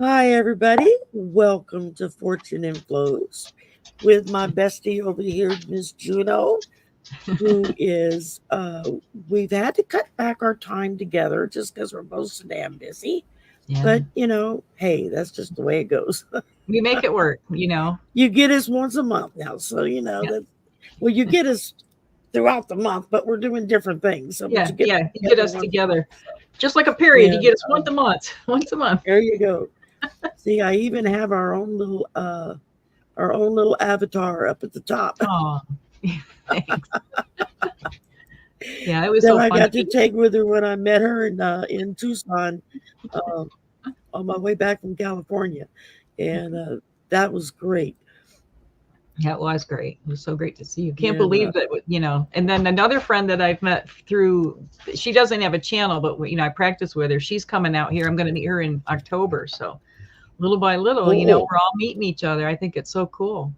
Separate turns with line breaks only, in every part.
Hi, everybody. Welcome to Fortune Inflows with my bestie over here, Miss Juno, who is, we've had to cut back our time together just because we're both so damn busy.
Yeah.
But, hey, that's just the way it goes.
We make it work.
You get us once a month now. So,
Yeah.
that, well, you get us throughout the month, but we're doing different things. So, but
Yeah.
you get
Yeah. You get
together
us
once a
together.
month. So,
Just like a period. You
and
get us once a month. Once a month.
there you go. See, I even have our own little avatar up at the top
Oh, thanks. Yeah, it was
that
so
I
fun.
got to take with her when I met her in Tucson uh, on my way back from California, and that was great.
Yeah, it was great. It was so great to see you. Can't
And
believe that. And then another friend that I've met through, she doesn't have a channel, but I practice with her. She's coming out here. I'm going to meet her in October. So little by little,
oh,
we're all meeting each other. I think it's so cool.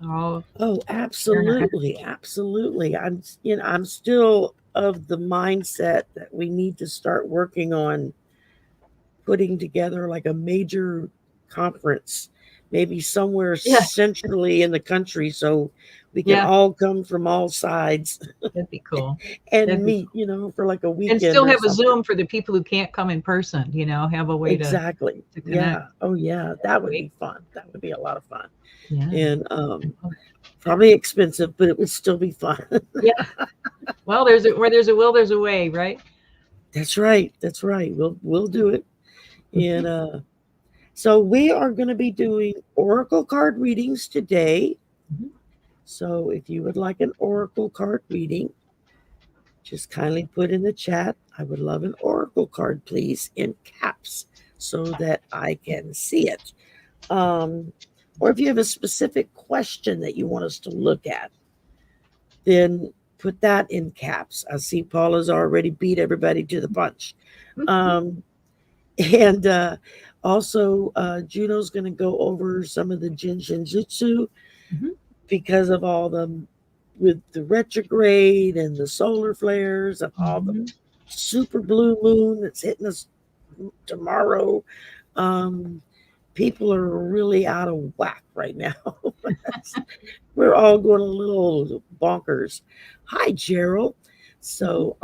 We're all
oh,
sharing our
absolutely,
energy.
absolutely. I'm still of the mindset that we need to start working on putting together like a major conference, maybe somewhere
Yeah.
centrally in the country, so we can
Yeah.
all come from all sides
That'd be cool.
and
That'd be
meet, for like a
And
weekend
still
or
have a
something.
Zoom for the people who can't come in person, have a way
Exactly.
to connect.
Yeah. Oh, yeah.
That'd
That
be
would
great.
be fun. That would be a lot of fun.
Yeah.
And probably expensive, but it would still be fun.
Yeah. Well, where there's a will, there's a way, right?
That's right. That's right. We'll do it. And
Mhm.
so we are going to be doing oracle card readings today.
Mhm.
So if you would like an oracle card reading, just kindly put in the chat, I would love an oracle card, please, in caps so that I can see it. Um, or if you have a specific question that you want us to look at, then put that in caps. I see Paula's already beat everybody to the punch. Um, and also, Juno's going to go over some of the Jin Shin Jyutsu
Mhm.
because of all the with the retrograde and the solar flares and all the
Mhm.
super blue moon that's hitting us tomorrow. Um, People are really out of whack right now. We're all going a little bonkers. Hi, Gerald.
Mhm.
So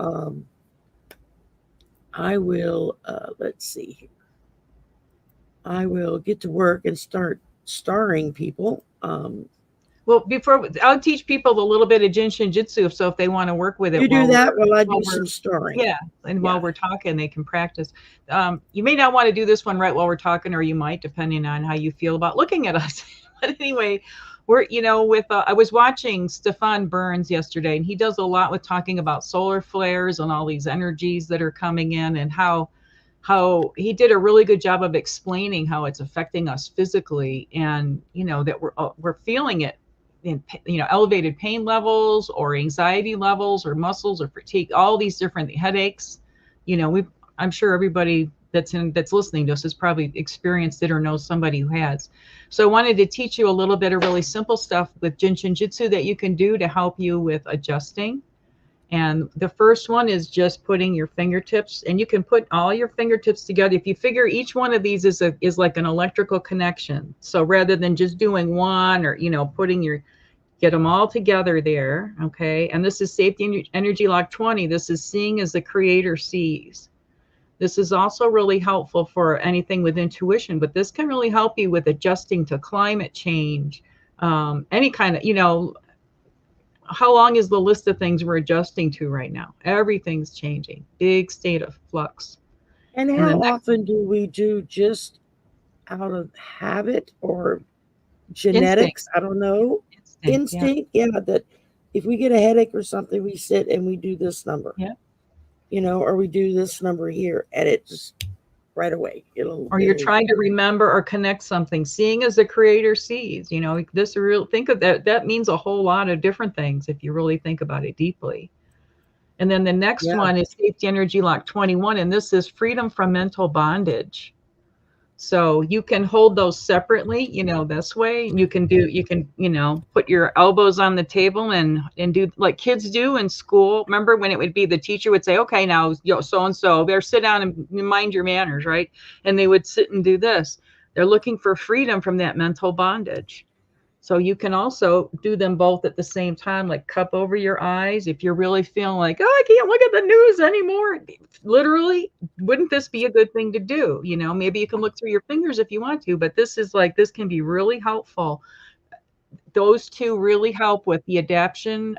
I will, let's see, I will get to work and start starring people.
Well, I'll teach people a little bit of Jin Shin Jyutsu, so if they want to work with it
You do
while
that
we're
while I
while
do
we're
some starring.
yeah, and while
Yeah.
we're talking, they can practice. You may not want to do this one right while we're talking, or you might, depending on how you feel about looking at us. But anyway, with I was watching Stefan Burns yesterday, and he does a lot with talking about solar flares and all these energies that are coming in, and how he did a really good job of explaining how it's affecting us physically, and that we're feeling it in elevated pain levels or anxiety levels or muscles or fatigue, all these different headaches. We I'm sure everybody that's listening to us has probably experienced it or knows somebody who has. So I wanted to teach you a little bit of really simple stuff with Jin Shin Jyutsu that you can do to help you with adjusting. And the first one is just putting your fingertips, and you can put all your fingertips together. If you figure each one of these is like an electrical connection. So rather than just doing one or get them all together there, okay? And this is Safety Energy Lock 20. This is seeing as the creator sees. This is also really helpful for anything with intuition, but this can really help you with adjusting to climate change, any kind of. How long is the list of things we're adjusting to right now? Everything's changing, big state of flux.
And
And the
how
next
often do we do just out of habit or
instinct,
genetics? I don't know.
instinct, yeah,
Instinct. Yeah. That if we get a headache or something, we sit and we do this number,
yeah.
or we do this number here and it just right away.
Or you're
It'll,
trying to remember or connect something. Seeing as the creator sees, this real think of that. That means a whole lot of different things if you really think about it deeply. And then the next
yeah.
one is Safety Energy Lock 21, and this is freedom from mental bondage. So you can hold those separately, this way. You can put your elbows on the table and do like kids do in school. Remember when it would be the teacher would say, okay, now so and so, better sit down and mind your manners, right? And they would sit and do this. They're looking for freedom from that mental bondage. So you can also do them both at the same time, like cup over your eyes. If you're really feeling like, oh, I can't look at the news anymore, literally, wouldn't this be a good thing to do? Maybe you can look through your fingers if you want to, but this can be really helpful. Those two really help with the adaptation,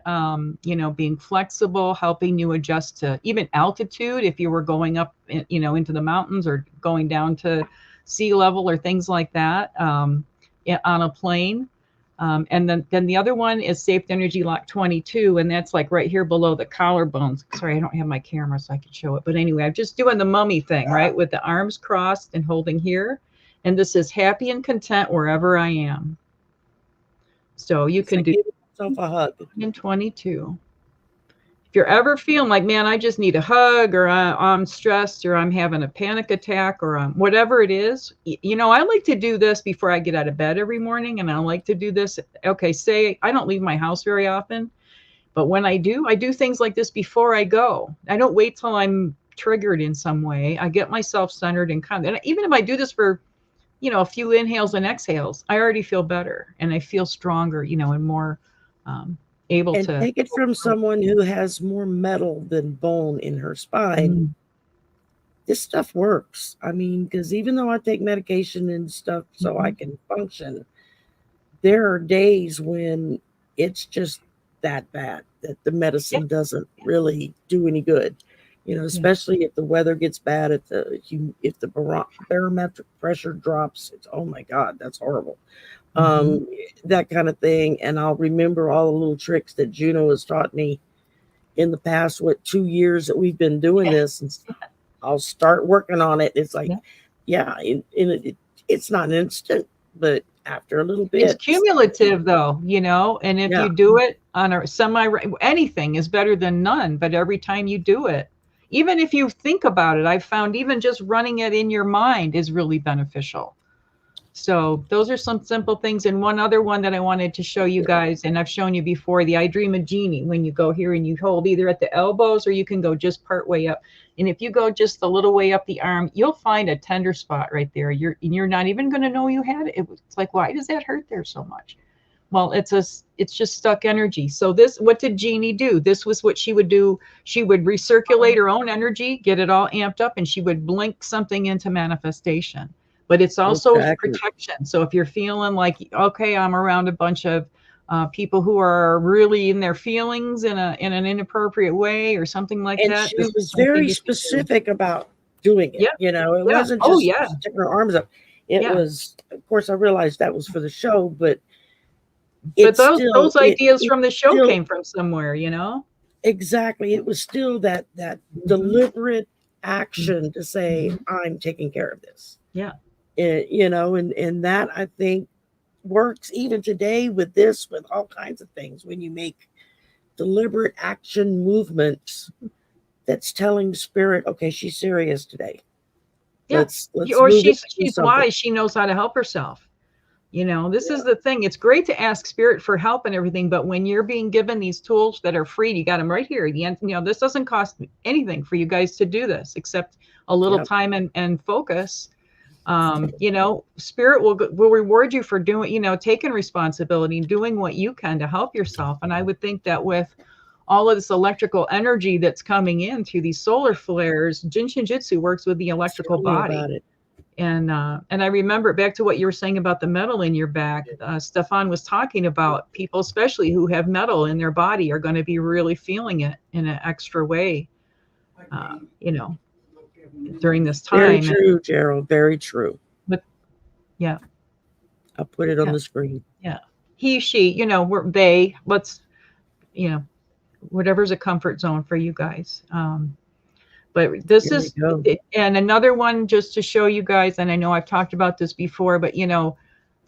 being flexible, helping you adjust to even altitude. If you were going up, into the mountains or going down to sea level or things like that, on a plane. And then the other one is Safe Energy Lock 22, and that's like right here below the collarbones. Sorry, I don't have my camera so I can show it. But anyway, I'm just doing the mummy thing, right? With the arms crossed and holding here. And this is happy and content wherever I am. So you can do
give yourself a hug.
in 22. If you're ever feeling like, man, I just need a hug, or I'm stressed, or I'm having a panic attack, or whatever it is, I like to do this before I get out of bed every morning. And I like to do this. Okay, say I don't leave my house very often, but when I do things like this before I go. I don't wait till I'm triggered in some way. I get myself centered and calm. And even if I do this for, a few inhales and exhales, I already feel better and I feel stronger, and more able
and
to
take it from someone who has more metal than bone in her spine. This stuff works. I mean, because even though I take medication and stuff so I can function, there are days when it's just that bad that the medicine doesn't really do any good. Especially if the weather gets bad, if the barometric pressure drops, it's, oh my God, that's horrible. That kind of thing. And I'll remember all the little tricks that Juno has taught me in the past, 2 years that we've been doing this, and I'll start working on it. It's like, it's not instant, but after a little bit.
It's cumulative though, and if you do it on a anything is better than none, but every time you do it, even if you think about it, I've found even just running it in your mind is really beneficial. So those are some simple things. And one other one that I wanted to show you guys, and I've shown you before, the I Dream a Genie, when you go here and you hold either at the elbows or you can go just part way up. And if you go just a little way up the arm, you'll find a tender spot right there. You're not even going to know you had it. It's like, why does that hurt there so much? Well, it's just stuck energy. So what did Jeannie do? This was what she would do. She would recirculate her own energy, get it all amped up, and she would blink something into manifestation. But it's also protection. So if you're feeling like, okay, I'm around a bunch of people who are really in their feelings in an inappropriate way or something like that.
She was very specific about doing it. It wasn't just sticking her arms up. It was, of course, I realized that was for the show, but
those ideas from the show came from somewhere,
Exactly. It was still that deliberate action to say, I'm taking care of this.
Yeah.
And that I think works even today with all kinds of things. When you make deliberate action movements, that's telling spirit, okay, she's serious today.
Yeah. Or she's wise. She knows how to help herself. This is the thing. It's great to ask spirit for help and everything, but when you're being given these tools that are free, you got them right here. This doesn't cost anything for you guys to do this except a little time and focus. Spirit will reward you for doing, taking responsibility and doing what you can to help yourself. And I would think that with all of this electrical energy that's coming in through these solar flares, Jin Shin Jyutsu works with the electrical body. And I remember back to what you were saying about the metal in your back. Stefan was talking about people, especially who have metal in their body, are going to be really feeling it in an extra way, during this time.
Very true, Gerald. Very true.
But yeah,
I'll put it on the screen.
Yeah, he, she, they. Let's, whatever's a comfort zone for you guys. But this is, and another one just to show you guys, and I know I've talked about this before, but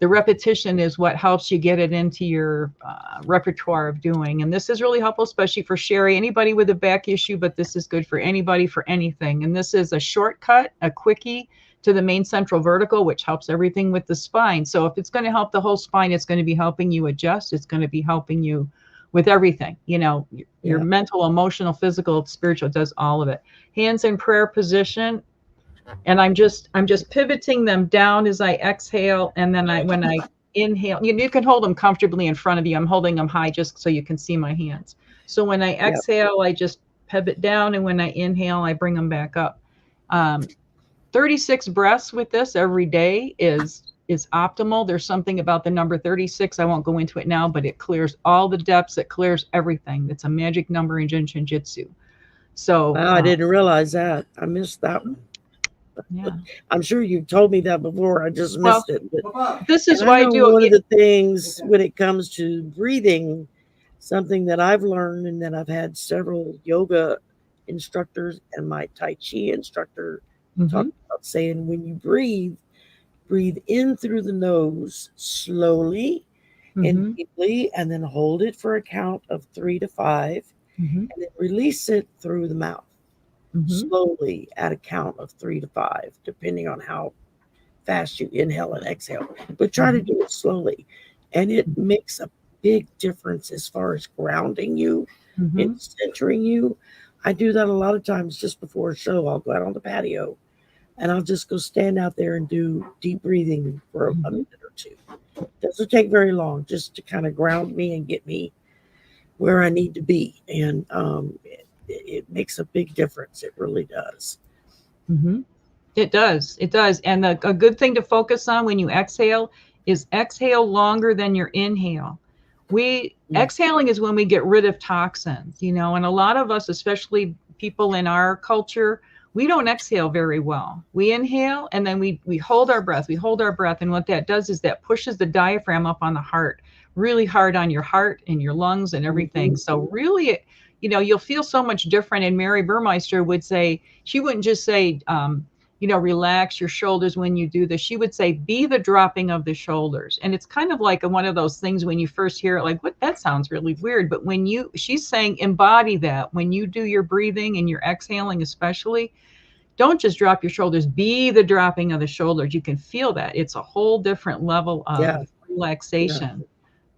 the repetition is what helps you get it into your repertoire of doing. And this is really helpful, especially for Shari, anybody with a back issue, but this is good for anybody for anything. And this is a shortcut, a quickie to the main central vertical, which helps everything with the spine. So if it's going to help the whole spine, it's going to be helping you adjust. It's going to be helping you with everything, your mental, emotional, physical, spiritual, it does all of it. Hands in prayer position. And I'm just pivoting them down as I exhale. And then when I inhale, you can hold them comfortably in front of you. I'm holding them high just so you can see my hands. So when I exhale, I just pivot down. And when I inhale, I bring them back up. 36 breaths with this every day is optimal. There's something about the number 36. I won't go into it now, but it clears all the depths. It clears everything. It's a magic number in Jin Shin Jyutsu. So
wow, I didn't realize that. I missed that one.
Yeah,
I'm sure you told me that before. I just missed it. But,
this is why I do
one of the things when it comes to breathing, something that I've learned and that I've had several yoga instructors and my Tai Chi instructor talk about saying when you breathe in through the nose slowly and deeply, and then hold it for a count of 3 to 5, and then release it through the mouth. Slowly at a count of 3 to 5, depending on how fast you inhale and exhale. But try to do it slowly. And it makes a big difference as far as grounding you and centering you. I do that a lot of times just before a show. I'll go out on the patio and I'll just go stand out there and do deep breathing for a minute or two. It doesn't take very long, just to kind of ground me and get me where I need to be. And it makes a big difference. It really does.
It does. It does. And a good thing to focus on when you exhale is exhale longer than your inhale. Exhaling is when we get rid of toxins, and a lot of us, especially people in our culture, we don't exhale very well. We inhale and then we hold our breath. We hold our breath. And what that does is that pushes the diaphragm up on the heart, really hard on your heart and your lungs and everything. So really, you'll feel so much different. And Mary Burmeister would say, she wouldn't just say, relax your shoulders when you do this. She would say, be the dropping of the shoulders. And it's kind of like one of those things when you first hear it, like, what, that sounds really weird. But she's saying, embody that when you do your breathing and your exhaling, especially, don't just drop your shoulders, be the dropping of the shoulders. You can feel that. It's a whole different level of relaxation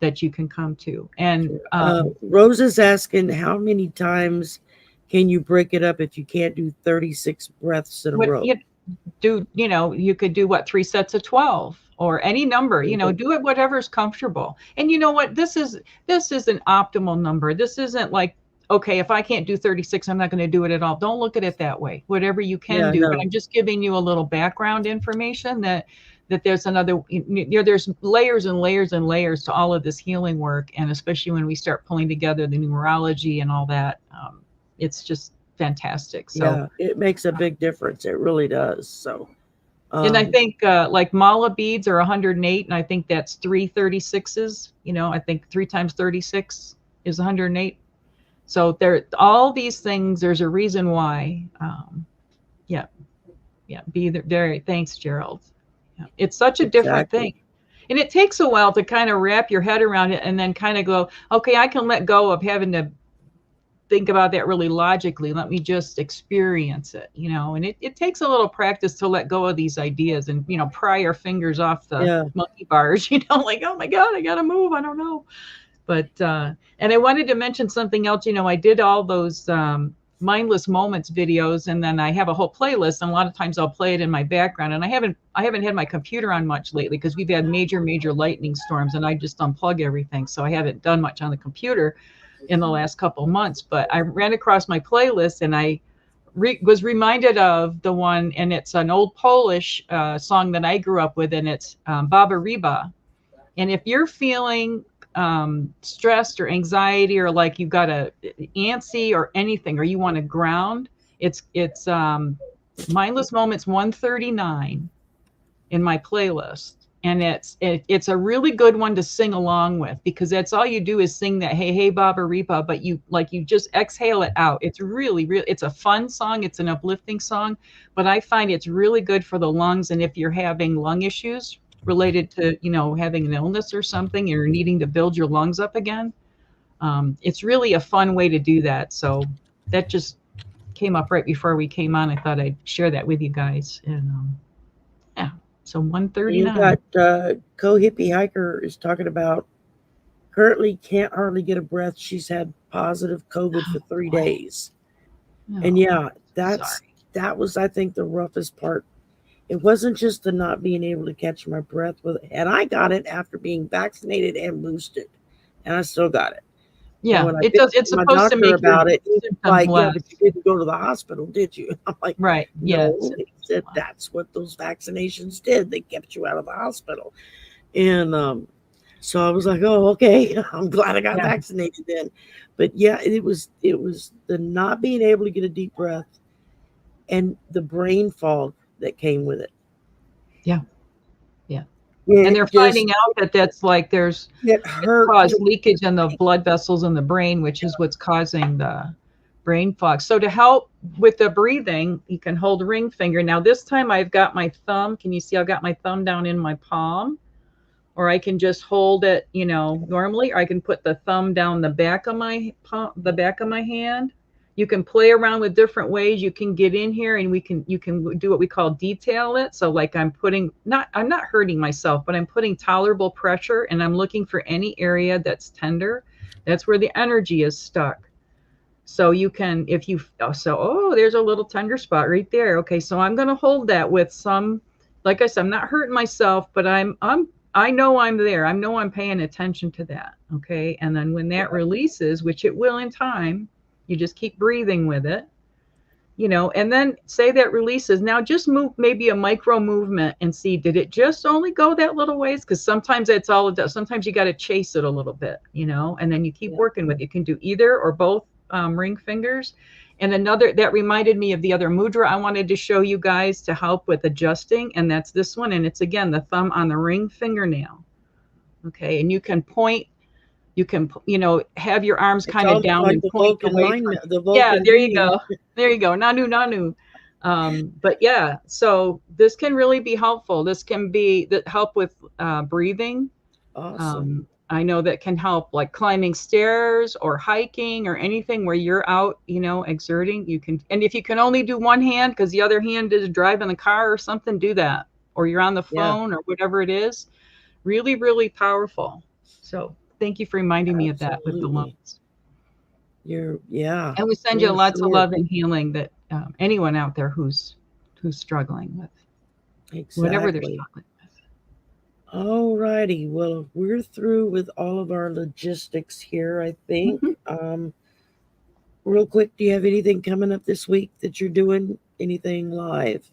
that you can come to. And
Rose is asking, how many times can you break it up if you can't do 36 breaths in a row?
You could do 3 sets of 12 or any number, do it whatever's comfortable. And you know what, this is an optimal number. This isn't like, okay, if I can't do 36, I'm not going to do it at all. Don't look at it that way. Whatever you can do. No. But I'm just giving you a little background information that there's there's layers and layers and layers to all of this healing work. And especially when we start pulling together the numerology and all that, it's just fantastic. So
it makes a big difference. It really does. So,
and I think like mala beads are 108, and I think that's 3 36s. I think 3 times 36 is 108. So all these things. There's a reason why. Be there. Thanks, Gerald. Yeah. It's such a different thing, and it takes a while to kind of wrap your head around it, and then kind of go, okay, I can let go of having to think about that really logically. Let me just experience it, and it takes a little practice to let go of these ideas and, pry our fingers off the monkey bars, like, oh my God, I got to move. I don't know. But, and I wanted to mention something else. I did all those Mindless Moments videos, and then I have a whole playlist, and a lot of times I'll play it in my background. And I haven't had my computer on much lately because we've had major lightning storms, and I just unplug everything. So I haven't done much on the computer in the last couple of months. But I ran across my playlist, and I was reminded of the one, and it's an old Polish song that I grew up with, and it's Baba Ryba. And if you're feeling stressed or anxiety, or like you've got a antsy or anything, or you want to ground, it's Mindless Moments 139 in my playlist. And it's a really good one to sing along with, because that's all you do is sing that hey Baba Ryba, but you just exhale it out. It's really it's a fun song. It's an uplifting song, but I find it's really good for the lungs. And if you're having lung issues, related to, having an illness or something, or needing to build your lungs up again. It's really a fun way to do that. So that just came up right before we came on. I thought I'd share that with you guys. And yeah, so
You
139.
got Co-Hippie Hiker is talking about currently can't hardly get a breath. She's had positive COVID for 3 days. And
No,
yeah,
sorry.
that was, I think, the roughest part. It wasn't just the not being able to catch my breath and I got it after being vaccinated and boosted, and I still got it. And
Yeah,
when I
it does.
visited
It's
my
supposed to
doctor
make your
about it, he's
symptoms
like, "Yeah,
less.
but you didn't go to the hospital, did you?" I'm like,
Right. Yeah.
"No." He said that's what those vaccinations did. They kept you out of the hospital. And so I was like, "Oh, okay. I'm glad I got
Yeah.
vaccinated then." But yeah, it was the not being able to get a deep breath and the brain fog that came with it.
Yeah. Yeah. And they're
It just
finding out that that's like
it
it
hurt
caused
to
leakage in the blood vessels in the brain, which is what's causing the brain fog. So to help with the breathing, you can hold a ring finger. Now this time I've got my thumb. Can you see I've got my thumb down in my palm? Or I can just hold it, normally, or I can put the thumb down the back of my palm, the back of my hand. You can play around with different ways. You can get in here and you can do what we call detail it. So like I'm not hurting myself, but I'm putting tolerable pressure and I'm looking for any area that's tender. That's where the energy is stuck. So you can, if you, oh, there's a little tender spot right there. Okay, so I'm going to hold that with some, like I said, I'm not hurting myself, but I know I'm there. I know I'm paying attention to that. Okay, and then when that releases, which it will in time, you just keep breathing with it, and then say that releases. Now just move maybe a micro movement and see, did it just only go that little ways? Because sometimes that's all it does. Sometimes you got to chase it a little bit, and then you keep
yeah,
working with it. You can do either or both ring fingers. And another that reminded me of the other mudra I wanted to show you guys to help with adjusting, and that's this one. And it's again the thumb on the ring fingernail. Okay, and you can point, you can have your arms
it's
kind of
almost
down
like
and point away from,
the
yeah,
Vulcan
there you
beam.
go, there you go, nanu nanu. But yeah, so this can really be helpful. This can be that help with breathing.
Awesome.
I know that can help like climbing stairs or hiking or anything where you're out, exerting. You can, and if you can only do one hand because the other hand is driving the car or something, do that. Or you're on the
Yeah,
phone or whatever it is. Really, really powerful. So thank you for reminding me of that with the
absolutely.
lungs.
Yeah,
And we send you
for
lots of
sure.
love and healing that anyone out there who's struggling with whatever they're
Exactly.
struggling with.
All righty. Well, we're through with all of our logistics here, I think.
Mhm.
Real quick, do you have anything coming up this week that you're doing? Anything live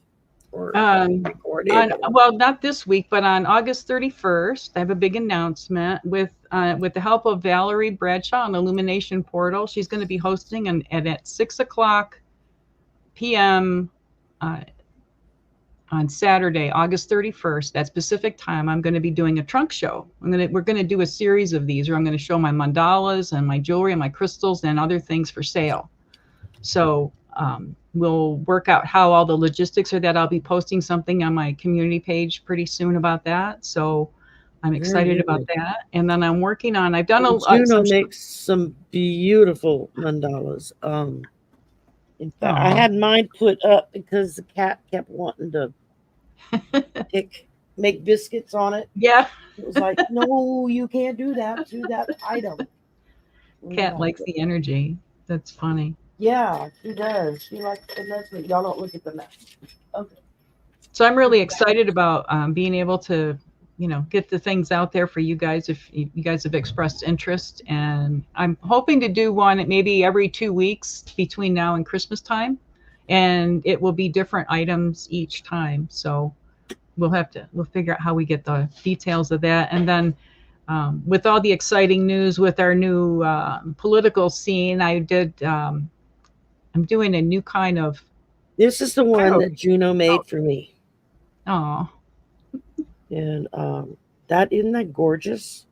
or
Um,
recorded or
well, not this week, but on August 31st, I have a big announcement with the help of Valerie Bradshaw on Illumination Portal. She's going to be hosting and at 6 o'clock p.m. Uh, on Saturday, August 31st, that specific time, I'm going to be doing a trunk show. We're going to do a series of these where I'm going to show my mandalas and my jewelry and my crystals and other things for sale. So we'll work out how all the logistics are. That I'll be posting something on my community page pretty soon about that. So I'm
very
excited about
good?
that. And then I'm working on. I've done
And Juno
some.
makes some beautiful mandalas. In fact, I
Oh,
had mine put up because the cat kept wanting to make biscuits on it.
yeah.
It was like, no, you can't do that to that item.
Cat
Yeah,
likes the energy. That's funny.
yeah, she does. She likes to mess with y'all. Don't look at the mess. Okay.
So I'm really excited about being able to, get the things out there for you guys if you guys have expressed interest. And I'm hoping to do one maybe every 2 weeks between now and Christmas time. And it will be different items each time. So we'll figure out how we get the details of that. And then with all the exciting news with our new political scene, I'm doing a new kind of,
This is the one
oh,
that Juno made for me.
oh,
And that isn't that gorgeous?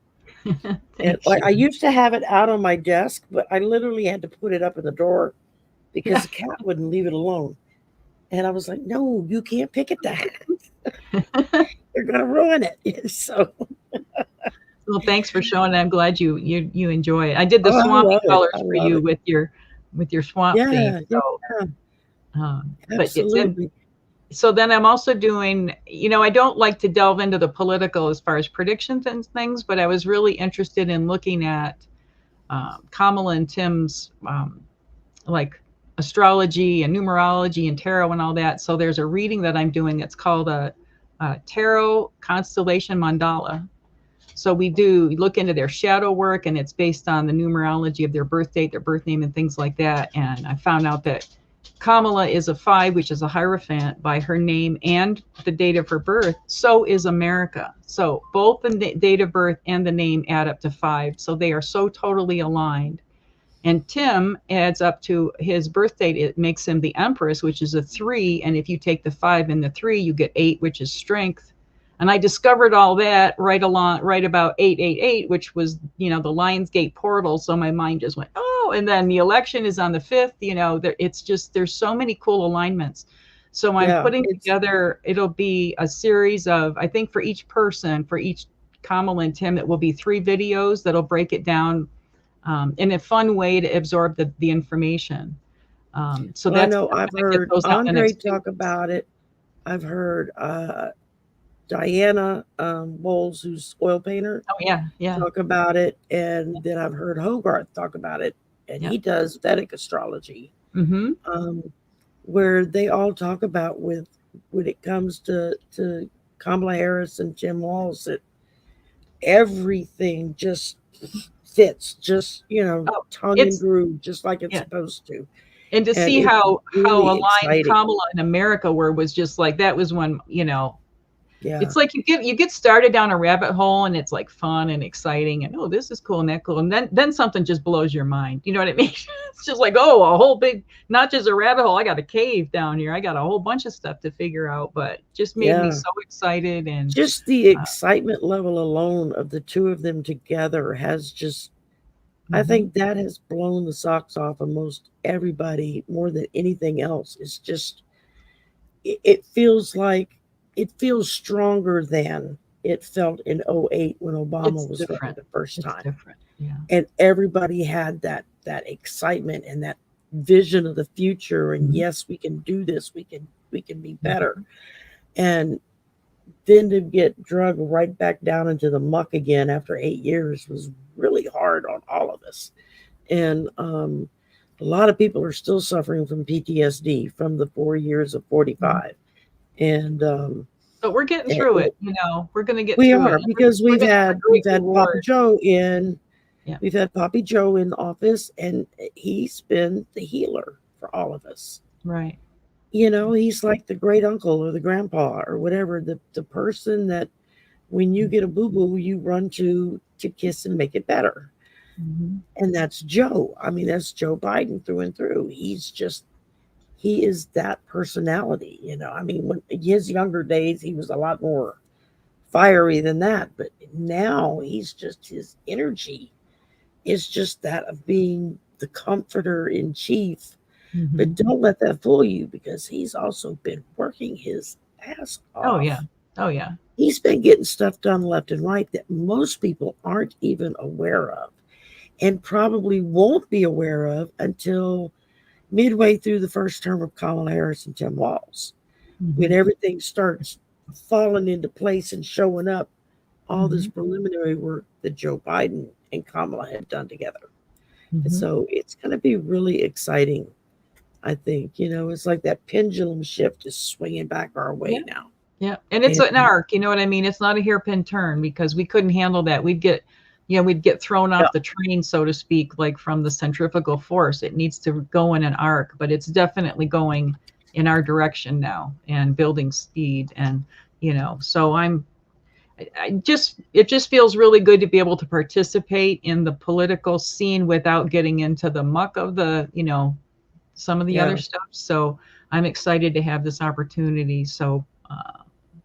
And
thank
like I
you.
used to have it out on my desk, but I literally had to put it up in the drawer because
Yeah.
the cat wouldn't leave it alone. And I was like, no, you can't pick at that. They're gonna doing it. So,
Well, thanks for showing. I'm glad you enjoy it. I did the
oh, I
swampy
love it. I
colors for
love
you
it.
with your swamp theme.
Yeah, yeah,
So, but it's in.
absolutely.
So then I'm also doing. I don't like to delve into the political as far as predictions and things, but I was really interested in looking at Kamala and Tim's like astrology and numerology and tarot and all that. So there's a reading that I'm doing. It's called a tarot constellation mandala. So we look into their shadow work, and it's based on the numerology of their birth date, their birth name, and things like that. And I found out that Kamala is a 5, which is a Hierophant by her name and the date of her birth. So is America. So both the date of birth and the name add up to 5. So they are so totally aligned. And Tim adds up to his birth date. It makes him the Empress, which is a 3. And if you take the 5 and the 3, you get 8, which is strength. And I discovered all that right about 888, which was, the Lionsgate portal. So my mind just went, oh, and then the election is on the 5th. It's just, there's so many cool alignments. So I'm
Yeah,
putting together, it'll be a series of, I think for each person, for each Kamala and Tim, it will be 3 videos that'll break it down in a fun way to absorb the information. So
well, I
that's,
know
I'm
I've
going to get
heard
those out in the
Andre
next 2
talk
weeks.
about it. I've heard Diana Bowles, who's oil painter,
Oh, yeah. Yeah.
talk about it, and then I've heard Hogarth talk about it, and
Yeah.
he does Vedic astrology,
Mm-hmm.
where they all talk about when it comes to Kamala Harris and Tim Walz that everything just fits, just
Oh,
tongue and
it's,
groove, just like it's
yeah.
supposed to,
And to
and
see
it's
how
really
aligned
exciting.
Kamala and America were was just like, that was when,
Yeah,
it's like you get started down a rabbit hole, and it's like fun and exciting, and oh, this is cool and that cool, and then something just blows your mind. You know what I mean? It's just like, oh, a whole big, not just a rabbit hole. I got a cave down here. I got a whole bunch of stuff to figure out, but just made me
yeah.
so excited. And
Just the
uh,
excitement level alone of the two of them together has just, I
mhm.
think that has blown the socks off of most everybody more than anything else. It's just, it feels like, it feels stronger than it felt in '08 when
It's
Obama was running
different.
the first
It's
time.
different. Yeah.
And everybody had that excitement and that vision of the future. And
Mhm.
yes, we can do this. We can be better.
Mhm.
And then to get drugged right back down into the muck again after 8 years was really hard on all of us. And a lot of people are still suffering from PTSD from the 4 years of
Mhm.
45. And
But we're getting
it,
through it.
it-
We're going to get
we
through it.
are,
And
because
we're going to have a
we've
great
had Papa
reward.
Joe in,
Yeah.
we've had Poppy Joe in office, and he's been the healer for all of us.
Right.
He's like the great uncle or the grandpa or whatever, the person that when you get a boo boo, you run to kiss and make it better.
Mhm.
And that's Joe. I mean, that's Joe Biden through and through. He is that personality. I mean, when his younger days, he was a lot more fiery than that, but now he's just, his energy is just that of being the comforter in chief. But
Mhm.
don't let that fool you, because he's also been working his ass
Oh, yeah.
off.
Oh, yeah.
He's been getting stuff done left and right that most people aren't even aware of, and probably won't be aware of until midway through the first term of Kamala Harris and Tim Walz, when
Mhm.
everything starts falling into place and showing up, all this
Mhm.
preliminary work that Joe Biden and Kamala have done together. And
Mhm.
so it's going to be really exciting, I think. It's like that pendulum shift is swinging back our
Yeah.
way now.
Yeah. And it's
And
an arc, you know what I mean? It's not a hairpin turn, because we couldn't handle that. We'd get thrown
yeah,
off the train, so to speak, like from the centrifugal force. It needs to go in an arc, but it's definitely going in our direction now and building speed. And, so it just feels really good to be able to participate in the political scene without getting into the muck of some of the other
yeah,
stuff. So I'm excited to have this opportunity. So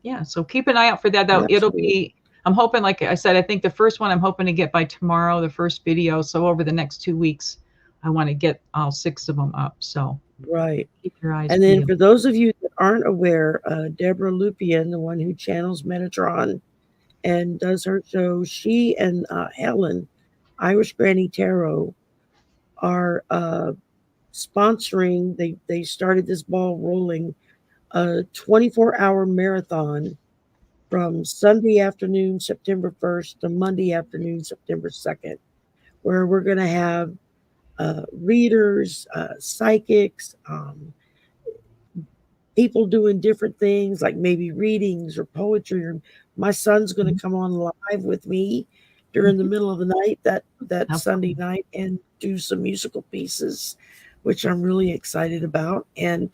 yeah, so keep an eye out for that. Though it'll
absolutely.
be. I'm hoping, like I said, I think the first one I'm hoping to get by tomorrow, the first video. So over the next 2 weeks, I want to get all 6 of them up. So
Right.
keep your eyes
And then
peeled.
for those of you that aren't aware, Deborah Lupien, the one who channels Metatron, and does her show. She and Helen, Irish Granny Tarot, are sponsoring. They started this ball rolling a 24-hour marathon from Sunday afternoon, September 1st to Monday afternoon, September 2nd, where we're going to have readers, psychics, people doing different things like maybe readings or poetry. Or my son's going to
Mhm.
come on live with me during the
Mhm.
middle of the night that
How
Sunday
fun.
night and do some musical pieces, which I'm really excited about. And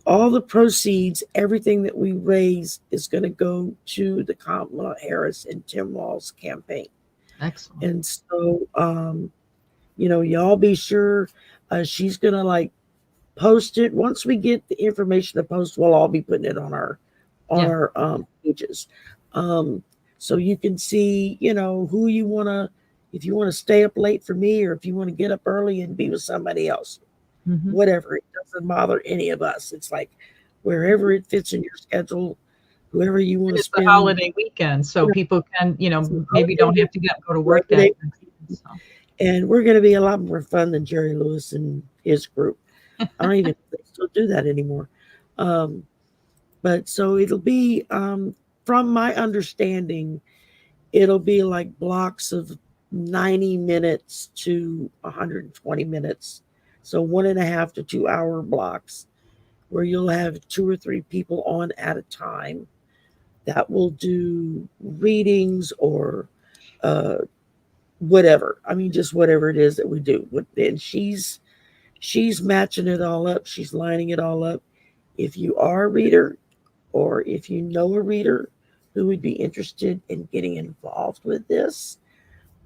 all the proceeds, everything that we raise is going to go to the Kamala Harris and Tim Walz campaign.
Excellent.
And so, y'all be sure she's going to like post it. Once we get the information to post, we'll all be putting it on
Yeah.
our pages. Um, so you can see, who you want to, if you want to stay up late for me or if you want to get up early and be with somebody else,
Hmm.
whatever. It doesn't bother any of us. It's like wherever it fits in your schedule, whoever you want
And
to
it's the
spend,
holiday weekend, so
you know,
people can,
it's a
maybe
holiday
don't
week,
have to go to work
Labor
that
Day
next.
weekend,
So.
and we're going to be a lot more fun than Jerry Lewis and his group. I don't even think they still do that anymore. Um, but so it'll be, from my understanding, it'll be like blocks of 90 minutes to 120 minutes. So 1.5 to 2 hour blocks where you'll have two or three people on at a time that will do readings or uh, whatever. I mean, just whatever it is that we do. And she's matching it all up. She's lining it all up. If you are a reader or if you know a reader who would be interested in getting involved with this,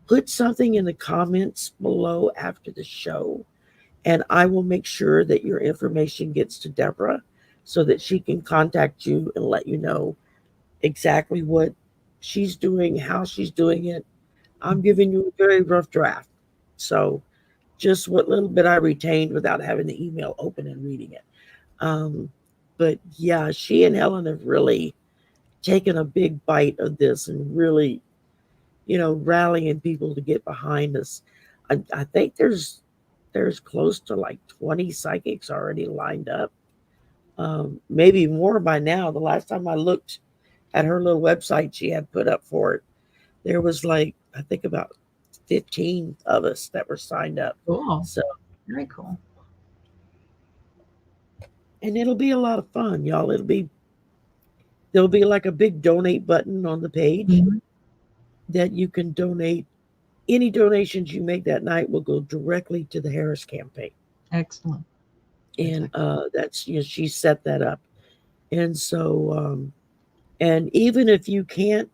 put something in the comments below after the show, and I will make sure that your information gets to Deborah so that she can contact you and let you know exactly what she's doing, how she's doing it. I'm
Mhm.
giving you a very rough draft. So just what little bit I retained without having the email open and reading it. Um, but yeah, she and Helen have really taken a big bite of this and really, rallying people to get behind us. I think there's close to like 20 psychics already lined up, maybe more by now. The last time I looked at her little website she had put up for it, there was like I think about 15 of us that were signed up.
Cool.
So,
Very cool.
and it'll be a lot of fun, y'all. There'll be like a big donate button on the page
Mhm.
that you can donate. Any donations you make that night will go directly to the Harris campaign.
Excellent. That's
And
excellent.
that's, she set that up. And so, and even if you can't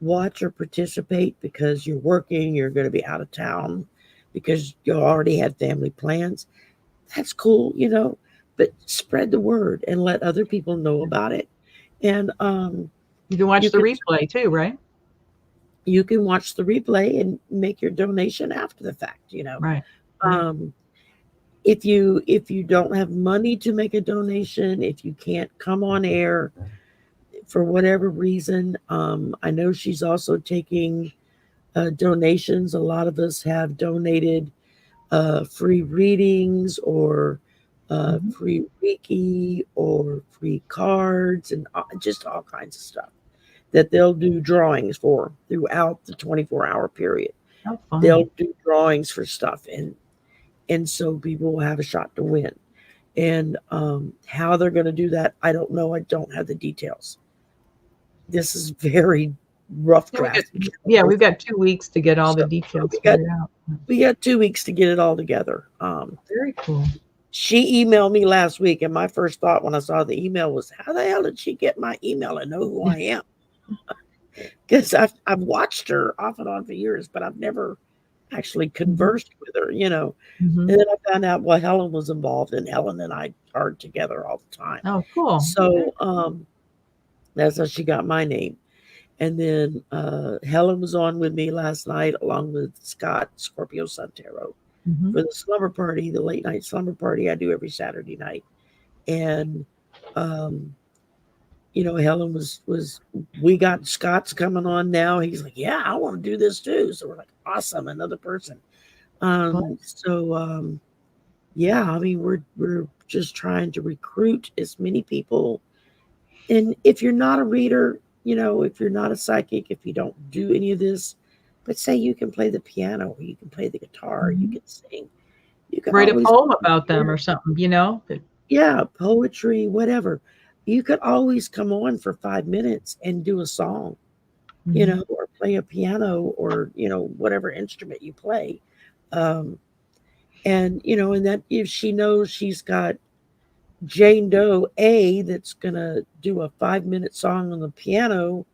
watch or participate because you're working, you're going to be out of town because you already had family plans, that's cool, but spread the word and let other people know about it. And
You can watch
you
the
can
replay too, right?
you can watch the replay and make your donation after the fact.
Right. Right.
Um, if you don't have money to make a donation, if you can't come on air for whatever reason, I know she's also taking donations. A lot of us have donated free readings or
Hmm.
free wiki or free cards and just all kinds of stuff that they'll do drawings for throughout the 24-hour period.
How fun.
They'll do drawings for stuff, and so people will have a shot to win. And how they're going to do that, I don't know. I don't have the details. This is very rough
Yeah,
draft.
we've got 2 weeks to get all
So
the details
we got
figured out.
we got 2 weeks to get it all together.
Very cool.
She emailed me last week, and my first thought when I saw the email was, "How the hell did she get my email and know who I am?" Because I've watched her off and on for years, but I've never actually
Hmm.
conversed with her.
Hmm.
And then I found out what Helen was involved in. Helen and I are together all the time.
Oh, cool. Okay.
So that's how she got my name. And then Helen was on with me last night, along with Scott, Scorpio Sun Tarot,
Hmm.
for the slumber party, the late night slumber party I do every Saturday night. And, um, Helen was we got Scott's coming on now. He's like, yeah, I want to do this too. So we're like, awesome, another person. So yeah, I mean, we're just trying to recruit as many people. And if you're not a reader, if you're not a psychic, if you don't do any of this, but say you can play the piano, or you can play the guitar, you can sing, you can
Write a
always
poem about them or something,
yeah, poetry, whatever. You could always come on for 5 minutes and do a song, or play a piano, or whatever instrument you play. Um, and that if she knows she's got Jane Doe A that's gonna do a 5 minute song on the piano,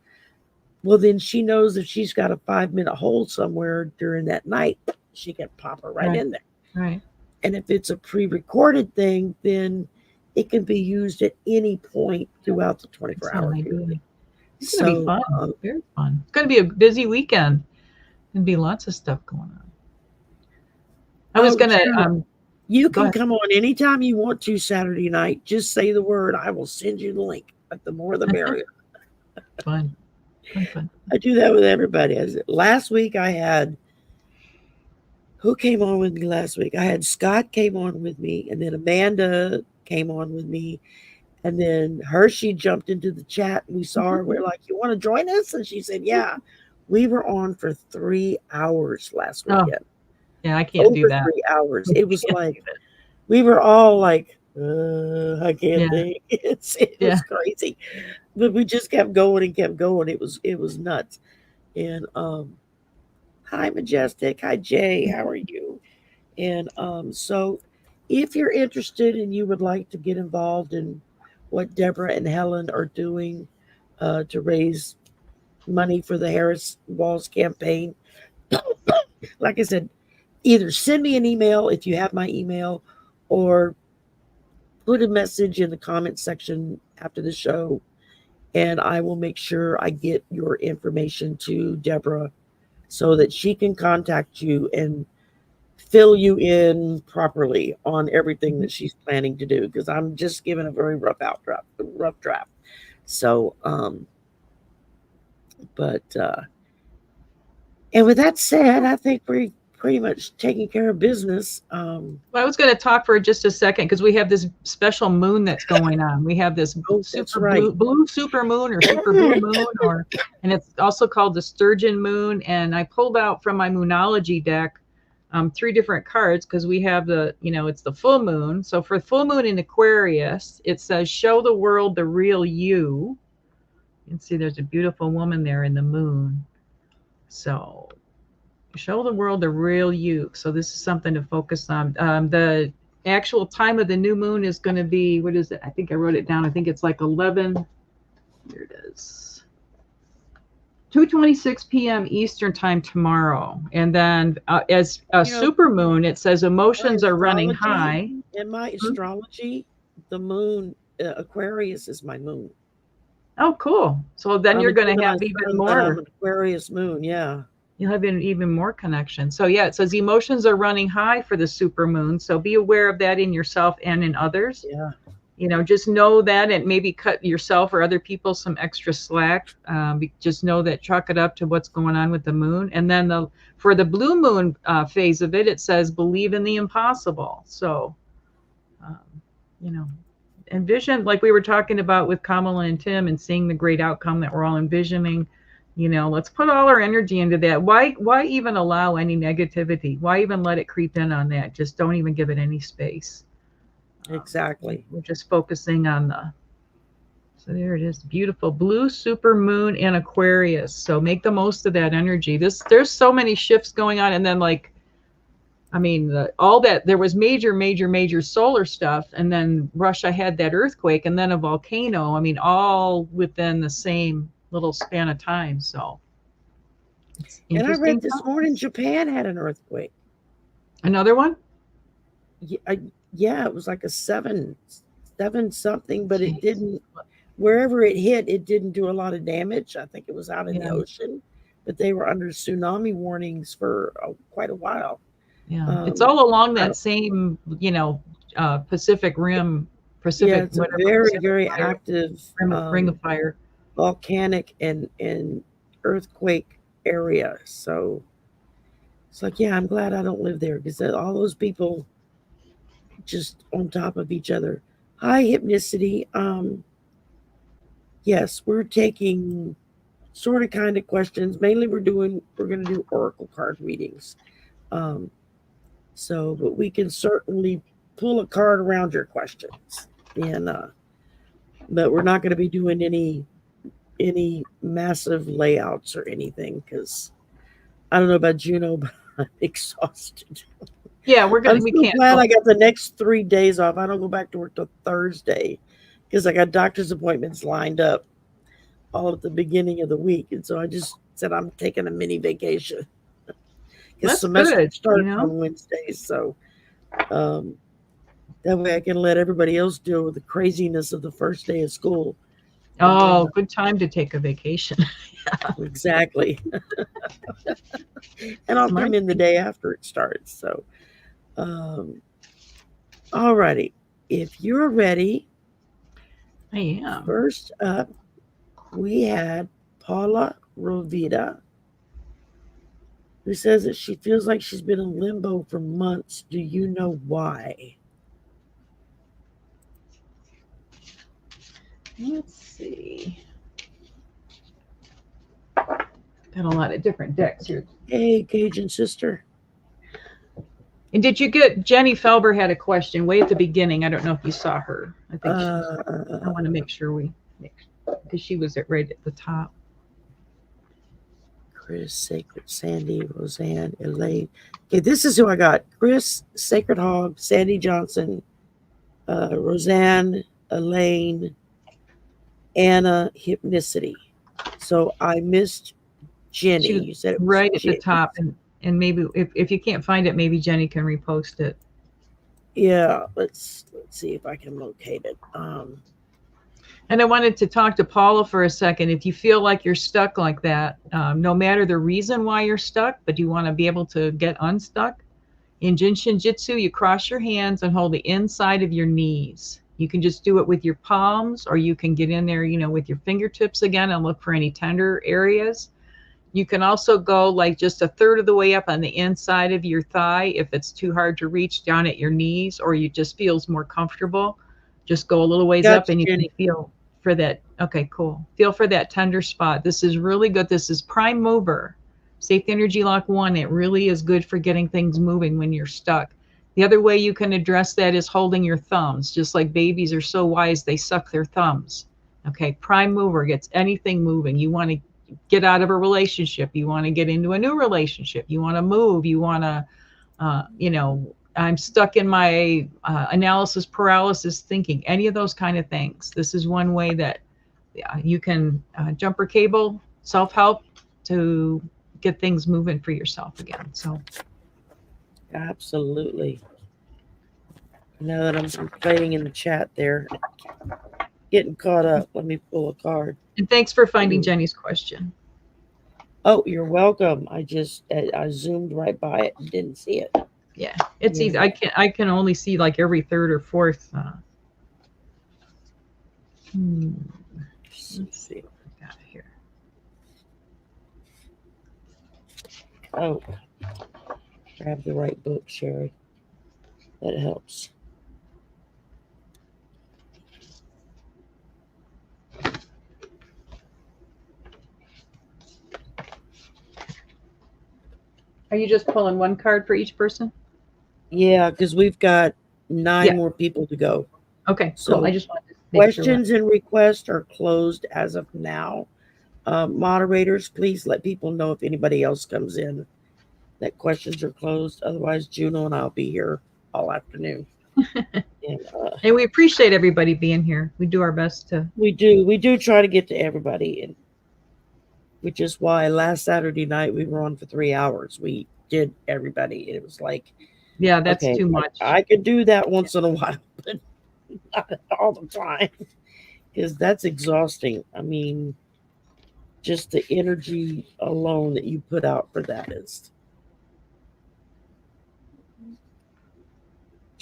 well then she knows if she's got a 5 minute hole somewhere during that night, she can pop her right
Right.
in there.
Right.
And if it's a pre-recorded thing, then it can be used at any point throughout the 24-hour period.
It's going to be
So
fun. Very fun. It's going to be a busy weekend. There'll be lots of stuff going on. I was going to.
You can come on anytime you want to Saturday night. Just say the word. I will send you the link. But the more the merrier.
Fun.
I do that with everybody. Last week I had, who came on with me last week? I had Scott came on with me, and then Amanda came on with me, and then Hershey jumped into the chat. And we saw her. We're like, you want to join us? And she said, yeah. We were on for 3 hours last weekend.
Oh, yeah, I can't do that.
3 hours. It was like, we were all like, I can't think. It was crazy. But we just kept going and kept going. It was nuts. And hi Majestic. Hi Jay. How are you? And so if you're interested and you would like to get involved in what Deborah and Helen are doing to raise money for the Harris Walls campaign, like I said, either send me an email if you have my email, or put a message in the comment section after the show, and I will make sure I get your information to Deborah so that she can contact you and fill you in properly on everything that she's planning to do, because I'm just giving a very rough draft. So and with that said, I think we're pretty much taking care of business.
Well, I was going to talk for just a second because we have this special moon that's going on. We have this blue super moon or super blue moon, and it's also called the Sturgeon moon. And I pulled out from my Moonology deck 3 different cards because we have it's the full moon. So for full moon in Aquarius, it says, show the world the real you. You can see there's a beautiful woman there in the moon. So show the world the real you. So this is something to focus on. The actual time of the new moon is going to be, what is it? I think I wrote it down. I think it's like 11. Here it is. 2:26 p.m. Eastern time tomorrow. And then as a super moon, it says emotions are running high.
In my astrology, the moon, Aquarius is my moon.
Oh, cool. So then you're going to have even more.
Aquarius moon, yeah.
You'll have even more connection. So yeah, it says emotions are running high for the super moon. So be aware of that in yourself and in others.
Yeah.
Just know that, and maybe cut yourself or other people some extra slack. Just know that, chalk it up to what's going on with the moon. And then for the blue moon phase of it, it says believe in the impossible. So, envision, like we were talking about with Kamala and Tim, and seeing the great outcome that we're all envisioning. Let's put all our energy into that. Why even allow any negativity? Why even let it creep in on that? Just don't even give it any space.
Exactly.
We're just focusing on so there it is, beautiful blue super moon in Aquarius. So make the most of that energy. There's so many shifts going on, and then all that, there was major solar stuff, and then Russia had that earthquake, and then a volcano. All within the same little span of time. So
and I read this morning Japan had an earthquake.
Another one?
Yeah, it was like a seven something, but it didn't, wherever it hit, it didn't do a lot of damage. I think it was out in the ocean, but they were under tsunami warnings for quite a while.
Yeah, it's all along that same, Pacific Rim Pacific,
it's a
whatever,
very,
Pacific
very
fire,
active
ring of fire.
volcanic and earthquake area. So it's like, yeah, I'm glad I don't live there because all those people just on top of each other. Hi, Hypnicity. Yes, we're taking sort of kind of questions. Mainly, we're going to do oracle card readings. Um, so, but we can certainly pull a card around your questions, and but we're not going to be doing any massive layouts or anything because I don't know about Juno, but I'm exhausted.
Yeah, we
So
can't.
glad
Well,
I got the next 3 days off. I don't go back to work till Thursday because I got doctor's appointments lined up all at the beginning of the week. And so I just said I'm taking a mini vacation because
that's
semester
good.
starts on Wednesdays. So um, that way I can let everybody else deal with the craziness of the first day of school. And then,
Oh, good time to take a vacation.
exactly. And I'll
Smart.
come in the day after it starts. So, um, all righty. If you're ready,
I am.
first up, we had Paula Rovita, who says that she feels like she's been in limbo for months. Do you know why?
Let's see. Got a lot of different decks here.
Hey, Cajun sister.
And did you get Jenny Felber had a question way at the beginning? I don't know if you saw her. I think I want to make sure because she was right at the top.
Chris, Sacred, Sandy, Roseanne, Elaine. Okay, this is who I got. Chris, Sacred Hog, Sandy Johnson, Roseanne, Elaine, Anna, Hypnicity. So I missed Jenny.
She was
You said it was
right at the
Jenny.
top, and maybe if you can't find it, maybe Jenny can repost it.
Yeah, let's see if I can locate it.
And I wanted to talk to Paula for a second. If you feel like you're stuck like that, no matter the reason why you're stuck, but you want to be able to get unstuck, in Jin Shin Jyutsu, you cross your hands and hold the inside of your knees. You can just do it with your palms, or you can get in there, with your fingertips again and look for any tender areas. You can also go like just a third of the way up on the inside of your thigh if it's too hard to reach down at your knees, or you just feels more comfortable. Just go a little ways up
Gotcha,
and you can
Jenny.
feel for that. Okay, cool. Feel for that tender spot. This is really good. This is prime mover. Safe Energy Lock 1. It really is good for getting things moving when you're stuck. The other way you can address that is holding your thumbs. Just like babies are so wise, they suck their thumbs. Okay, prime mover gets anything moving. You want to get out of a relationship. You want to get into a new relationship. You want to move. You want to, I'm stuck in my analysis paralysis thinking, any of those kind of things. This is one way that you can jumper cable, self-help to get things moving for yourself again. So
Absolutely. Now that I'm playing in the chat there, getting caught up, let me pull a card.
And thanks for finding Jenny's question.
Oh, you're welcome. I zoomed right by it and didn't see it.
Yeah, it's easy. I can only see like every third or fourth. Let's see what we got here.
Oh, grab the right book, Shari. That helps.
Are you just pulling one card for each person?
Yeah, because we've got 9 more people to go.
Okay,
so
cool. I just wanted to make
questions and requests are closed as of now. Moderators, please let people know if anybody else comes in that questions are closed. Otherwise, Juno and I'll be here all afternoon.
And we appreciate everybody being here. We do our best to.
We do try to get to everybody, and which is why last Saturday night we were on for 3 hours. We did everybody. It was like,
yeah, that's too much.
I could do that once in a while, but not all the time because that's exhausting. I mean, just the energy alone that you put out for that is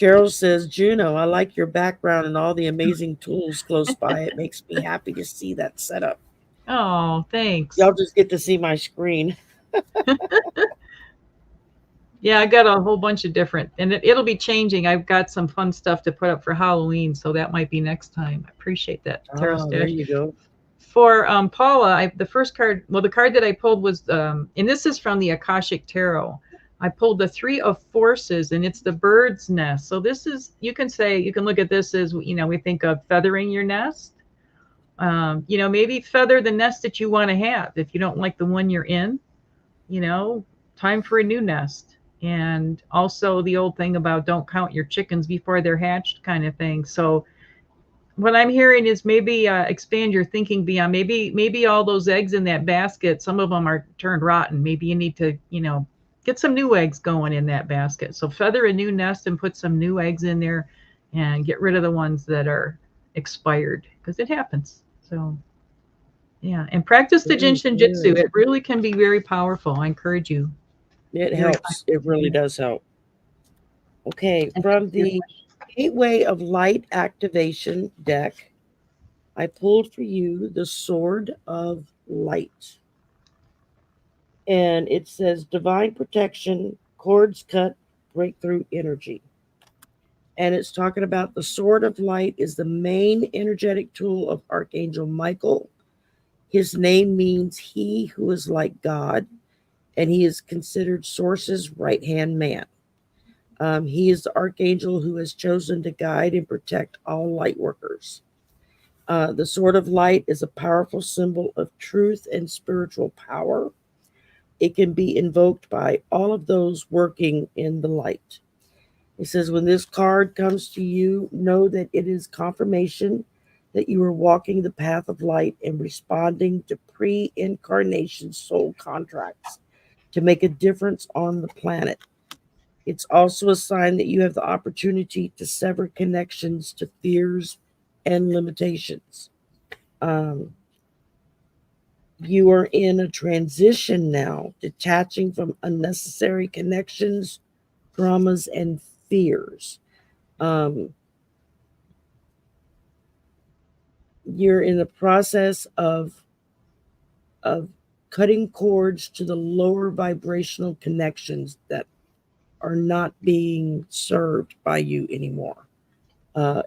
Gerald says, Juno, I like your background and all the amazing tools close by. It makes me happy to see that setup.
Oh, thanks.
Y'all just get to see my screen.
Yeah, I got a whole bunch of different, and it'll be changing. I've got some fun stuff to put up for Halloween, so that might be next time. I appreciate that, Tarot
Oh, there
Stash.
you go.
For Paula, the first card, well, the card that I pulled was, and this is from the Akashic Tarot. I pulled the Three of Forces, and it's the bird's nest. So this is, you can say, you can look at this as, we think of feathering your nest. Maybe feather the nest that you want to have. If you don't like the one you're in, you know, time for a new nest. And also the old thing about don't count your chickens before they're hatched kind of thing. So what I'm hearing is maybe expand your thinking beyond maybe all those eggs in that basket. Some of them are turned rotten. Maybe you need to get some new eggs going in that basket. So feather a new nest and put some new eggs in there, and get rid of the ones that are expired because it happens. So yeah, and practice the Jin
Very
Shin Jyutsu.
good.
It really can be very powerful. I encourage you.
It
Very
helps. It really
yeah.
does help. Okay,
And thanks
from
for your
the
question.
Gateway of Light Activation deck, I pulled for you the Sword of Light. And it says divine protection, cords cut, breakthrough energy. And it's talking about the Sword of Light is the main energetic tool of Archangel Michael. His name means he who is like God, and he is considered Source's right hand man. He is the archangel who has chosen to guide and protect all light workers. The Sword of Light is a powerful symbol of truth and spiritual power. It can be invoked by all of those working in the light. It says, when this card comes to you, know that it is confirmation that you are walking the path of light and responding to pre incarnation soul contracts to make a difference on the planet. It's also a sign that you have the opportunity to sever connections to fears and limitations. Um, you are in a transition now, detaching from unnecessary connections, dramas, and fears. Um, you're in the process of cutting cords to the lower vibrational connections that are not being served by you anymore.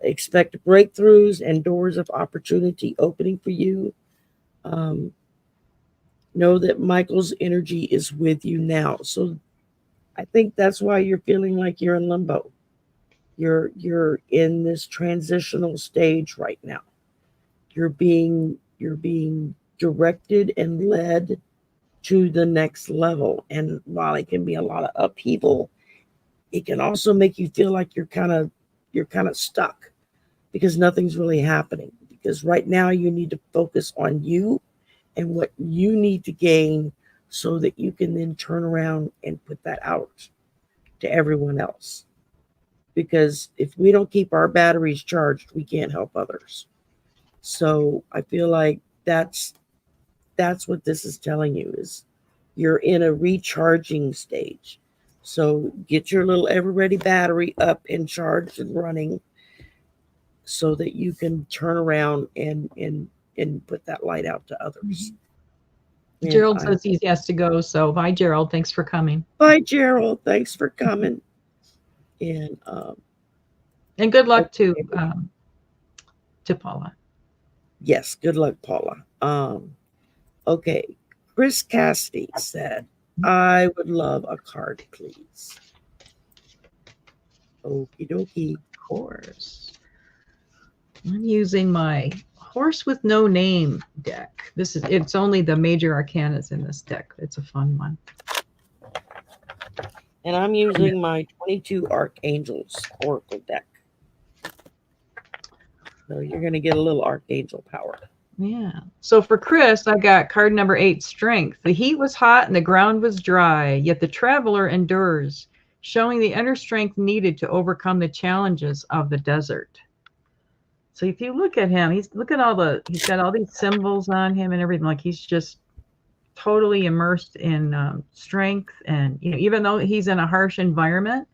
Expect breakthroughs and doors of opportunity opening for you. Um, know that Michael's energy is with you now. So I think that's why you're feeling like you're in limbo. You're in this transitional stage right now. You're being directed and led to the next level. And while it can be a lot of upheaval, it can also make you feel like you're kind of stuck because nothing's really happening. Because right now you need to focus on you and what you need to gain so that you can then turn around and put that out to everyone else. Because if we don't keep our batteries charged, we can't help others. So I feel like that's what this is telling you is you're in a recharging stage. So get your little ever ready battery up and charged and running so that you can turn around and put that light out to others. And
Gerald
I
says he has to go. So bye, Gerald. Thanks for coming.
bye Gerald, thanks for coming. And
And good luck
okay,
to Paula.
yes, good luck, Paula. Okay, Chris Cassidy said, I would love a card, please. Okie dokie.
Of course. I'm using my Horse with No Name deck. It's only the major arcanas in this deck. It's a fun one.
And I'm using my 22 Archangels Oracle deck. So you're going to get a little Archangel power.
Yeah. So for Chris, I got card number 8, Strength. The heat was hot and the ground was dry, yet the traveler endures, showing the inner strength needed to overcome the challenges of the desert. So if you look at him, he's got all these symbols on him and everything. Like he's just totally immersed in strength, and even though he's in a harsh environment,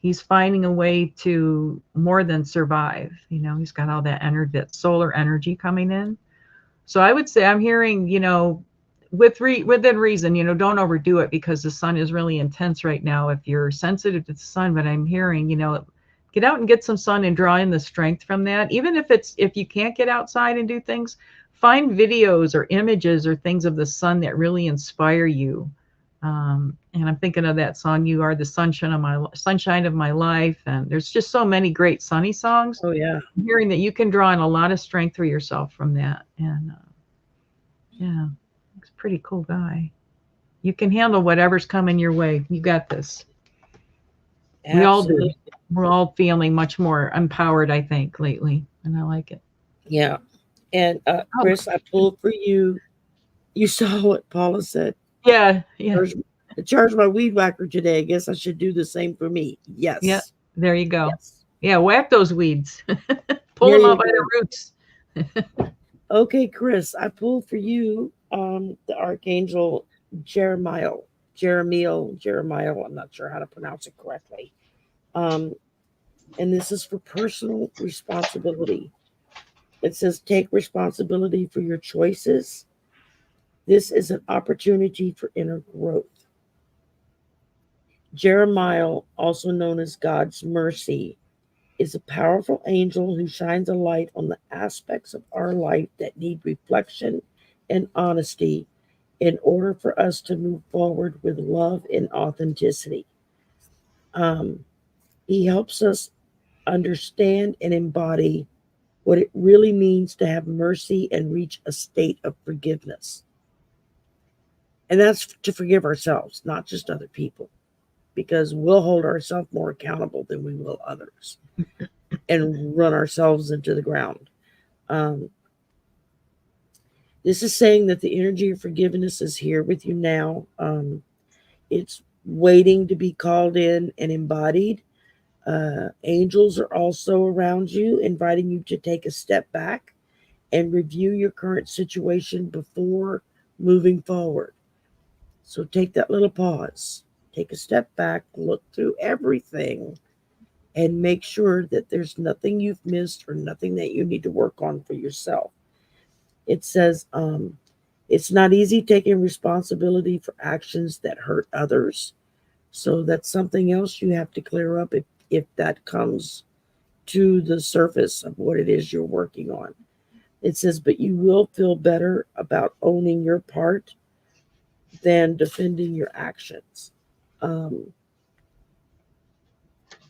he's finding a way to more than survive. He's got all that energy, that solar energy coming in. So I would say I'm hearing, within reason, don't overdo it because the sun is really intense right now if you're sensitive to the sun. But I'm hearing, get out and get some sun and draw in the strength from that. Even if you can't get outside and do things, find videos or images or things of the sun that really inspire you. And I'm thinking of that song, "You Are the Sunshine of My Life." And there's just so many great sunny songs.
Oh yeah.
I'm hearing that you can draw in a lot of strength for yourself from that. And yeah, he's a pretty cool guy. You can handle whatever's coming your way. You got this. We all do.
Absolutely.
We're all feeling much more empowered, I think, lately. And I like it.
Yeah. And
Oh,
Chris, I pulled for you. You saw what Paula said.
yeah, yeah,
Charge my weed whacker today. I guess I should do the same for me.
yeah.
Yes.
There you go.
Yes.
Yeah, whack those weeds. Pull
There
them
you
out by
go.
the roots.
Okay, Chris, I pulled for you the Archangel Jeremiah. Jeremiah. I'm not sure how to pronounce it correctly. Um, and this is for personal responsibility. It says, take responsibility for your choices. This is an opportunity for inner growth. Jeremiah, also known as God's mercy, is a powerful angel who shines a light on the aspects of our life that need reflection and honesty in order for us to move forward with love and authenticity. Um, he helps us understand and embody what it really means to have mercy and reach a state of forgiveness. And that's to forgive ourselves, not just other people, because we'll hold ourselves more accountable than we will others and run ourselves into the ground. Um, this is saying that the energy of forgiveness is here with you now. It's waiting to be called in and embodied. Angels are also around you, inviting you to take a step back and review your current situation before moving forward. So take that little pause, take a step back, look through everything, and make sure that there's nothing you've missed or nothing that you need to work on for yourself. It says, it's not easy taking responsibility for actions that hurt others. So that's something else you have to clear up if that comes to the surface of what it is you're working on. It says, but you will feel better about owning your part than defending your actions. Um,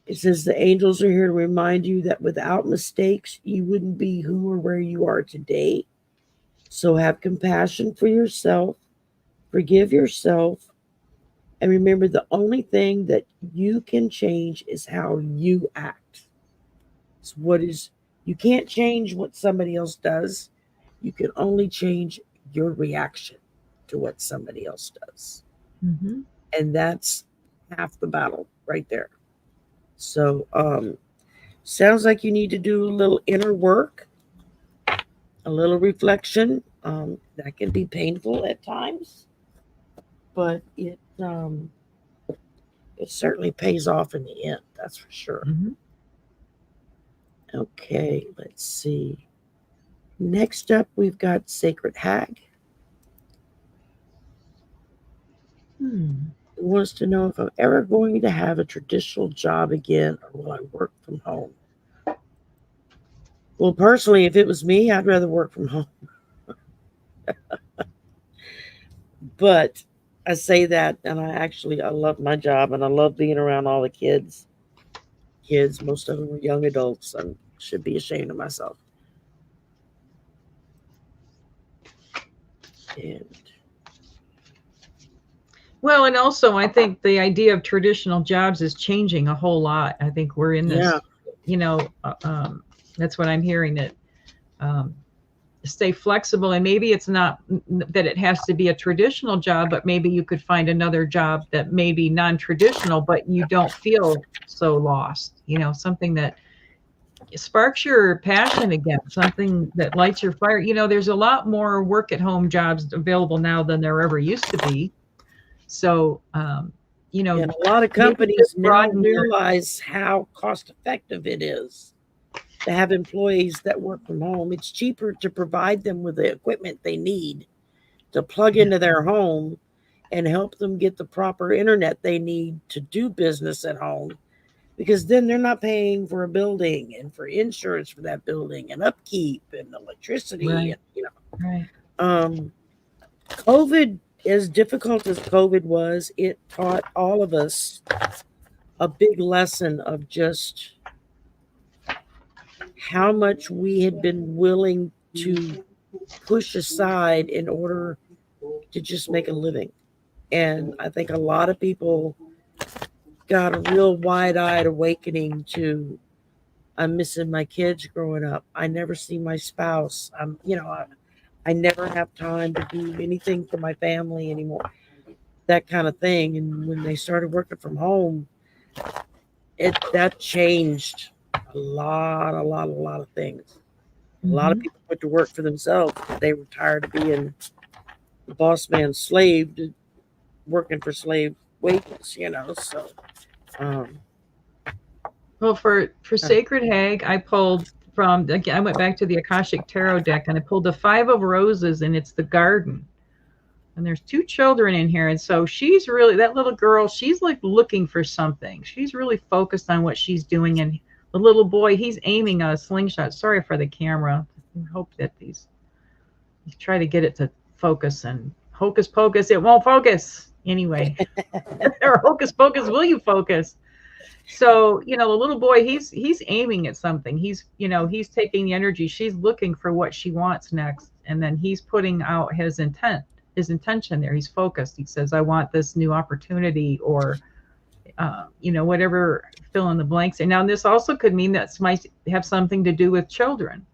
it says the angels are here to remind you that without mistakes, you wouldn't be who or where you are today. So have compassion for yourself, forgive yourself, and remember the only thing that you can change is how you act. It's you can't change what somebody else does. You can only change your reaction to what somebody else does.
Mm-hmm.
And that's half the battle right there. So sounds like you need to do a little inner work, a little reflection. That can be painful at times, but it certainly pays off in the end. That's for sure.
Mm-hmm.
Okay, let's see. Next up, we've got Sacred Hag. Who wants to know if I'm ever going to have a traditional job again or will I work from home? Well, personally, if it was me, I'd rather work from home. But I say that, and I love my job, and I love being around all the kids. Kids, most of them are young adults. I should be ashamed of myself. And
Well, and also I think the idea of traditional jobs is changing a whole lot. I think we're in this,
yeah,
you know, uh, um, that's what I'm hearing, that um, stay flexible. And maybe it's not that it has to be a traditional job, but maybe you could find another job that may be non-traditional, but you don't feel so lost, something that sparks your passion again, something that lights your fire. There's a lot more work at home jobs available now than there ever used to be. So
And a lot of
maybe
companies
just
now
broaden your,
realize how cost effective it is to have employees that work from home. It's cheaper to provide them with the equipment they need to plug
yeah,
into their home and help them get the proper internet they need to do business at home, because then they're not paying for a building and for insurance for that building and upkeep and electricity
right,
and
right.
um COVID, as difficult as COVID was, it taught all of us a big lesson of just how much we had been willing to push aside in order to just make a living. And I think a lot of people got a real wide eyed awakening to, I'm missing my kids growing up. I never see my spouse. I never have time to do anything for my family anymore. That kind of thing. And when they started working from home, it that changed a lot of things. A lot of
Hmm.
people went to work for themselves. They were tired of being the boss man's slave, working for slave wages. So, um,
Well, for
uh,
Sacred Hag, I pulled from again. I went back to the Akashic Tarot deck and I pulled the Five of Roses, and it's the garden. And there's two children in here, and so she's really that little girl. She's like looking for something. She's really focused on what she's doing, and the little boy, he's aiming a slingshot. Sorry for the camera. I hope that these you try to get it to focus, and hocus pocus, it won't focus anyway. Or hocus pocus, will you focus? So the little boy, he's aiming at something. He's taking the energy. She's looking for what she wants next, and then he's putting out his intention there. He's focused. He says, I want this new opportunity, or whatever, fill in the blanks. And now this also could mean that might have something to do with children.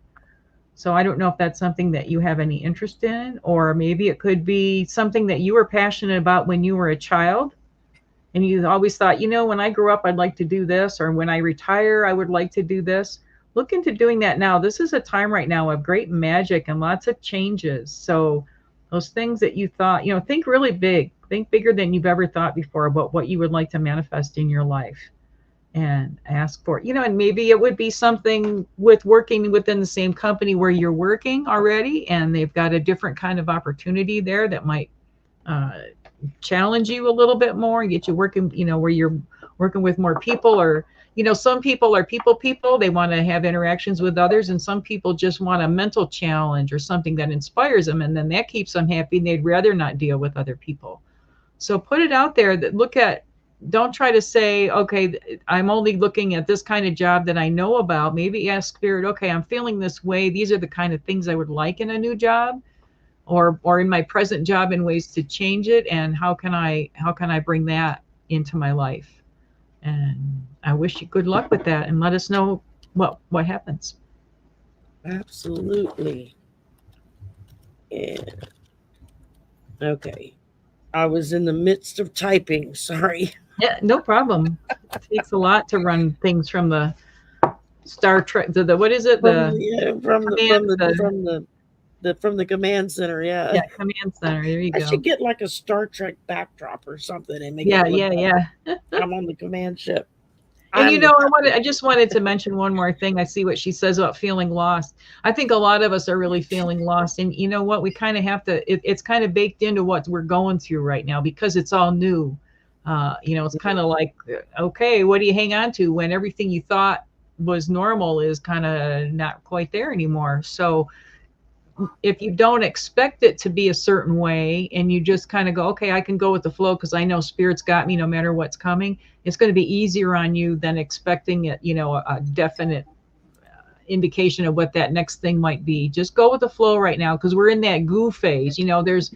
So I don't know if that's something that you have any interest in, or maybe it could be something that you were passionate about when you were a child, and you always thought, when I grow up, I'd like to do this, or when I retire, I would like to do this. Look into doing that now. This is a time right now of great magic and lots of changes. So those things that you thought, think really big, think bigger than you've ever thought before about what you would like to manifest in your life, and ask for it. And maybe it would be something with working within the same company where you're working already, and they've got a different kind of opportunity there that might uh, challenge you a little bit more and get you working, where you're working with more people. Or some people are people, they want to have interactions with others, and some people just want a mental challenge or something that inspires them, and then that keeps them happy, and they'd rather not deal with other people. So put it out there, that look at, don't try to say, okay, I'm only looking at this kind of job that I know about. Maybe ask spirit, okay, I'm feeling this way, these are the kind of things I would like in a new job, or in my present job, in ways to change it, and how can I bring that into my life. And I wish you good luck with that, and let us know what happens.
absolutely. Yeah. Okay. I was in the midst of typing. Sorry.
Yeah, no problem. It takes a lot to run things from the Star Trek, the what is it,
From
the
the from the
command,
from the
the
from the command center. Yeah.
yeah, command center, there you
I should
go.
get like a Star Trek backdrop or something and make it
Yeah,
look
yeah,
like
yeah.
I'm on the command ship.
And
I'm the
I
captain.
just wanted to mention one more thing. I see what she says about feeling lost. I think a lot of us are really feeling lost. And you know what? We kind of have to, it's kind of baked into what we're going through right now, because it's all new. It's kind of like, okay, what do you hang on to when everything you thought was normal is kind of not quite there anymore? So if you don't expect it to be a certain way, and you just kind of go, okay, I can go with the flow because I know spirit's got me no matter what's coming, it's going to be easier on you than expecting it, a definite indication of what that next thing might be. Just go with the flow right now, because we're in that goo phase. There's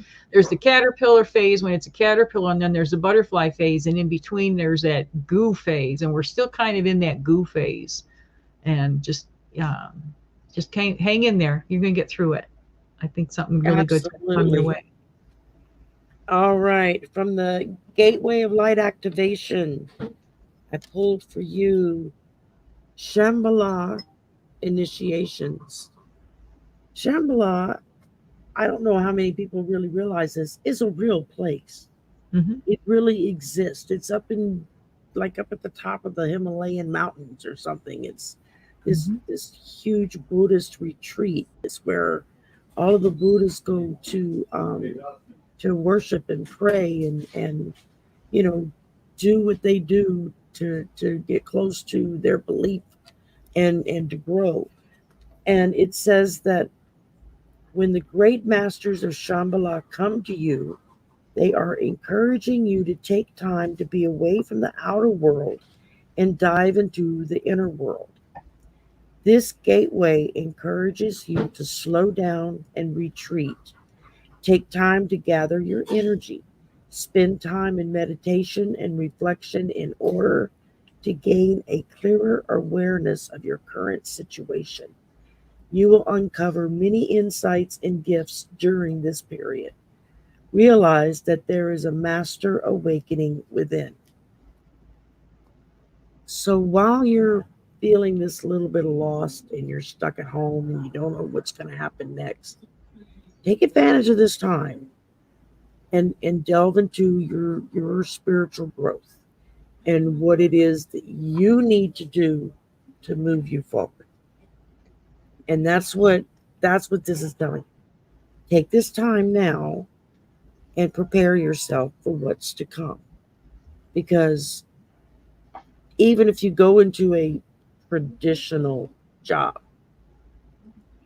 the caterpillar phase when it's a caterpillar, and then there's the butterfly phase, and in between there's that goo phase, and we're still kind of in that goo phase. And just hang in there. You're going to get through it. I think something really good's going to come your
Absolutely.
way.
All right. From the Gateway of Light Activation, I pulled for you Shambala Initiations. Shambhala, I don't know how many people really realize this, is a real place.
Hmm.
It really exists. It's up in, like, up at the top of the Himalayan mountains or something. It's
Hmm.
this huge Buddhist retreat. It's where all of the Buddhists go to worship and pray and you know do what they do to get close to their belief and to grow. And it says that when the great masters of Shambhala come to you, they are encouraging you to take time to be away from the outer world and dive into the inner world. This gateway encourages you to slow down and retreat. Take time to gather your energy. Spend time in meditation and reflection in order to gain a clearer awareness of your current situation. You will uncover many insights and gifts during this period. Realize that there is a master awakening within. So while you're feeling this little bit of lost and you're stuck at home and you don't know what's going to happen next, take advantage of this time and delve into your spiritual growth and what it is that you need to do to move you forward. And that's what this is doing. Take this time now and prepare yourself for what's to come. Because even if you go into a traditional job,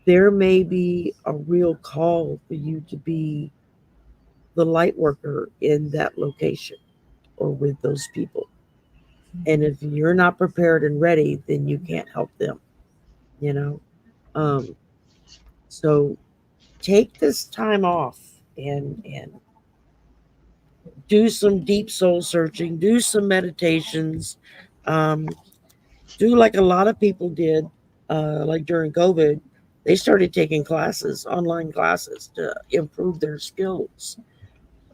there may be a real call for you to be the light worker in that location or with those people. And if you're not prepared and ready, then you can't help them, you know? Um, so take this time off and do some deep soul searching, do some meditations, um, do like a lot of people did, like during COVID. They started taking classes, online classes, to improve their skills,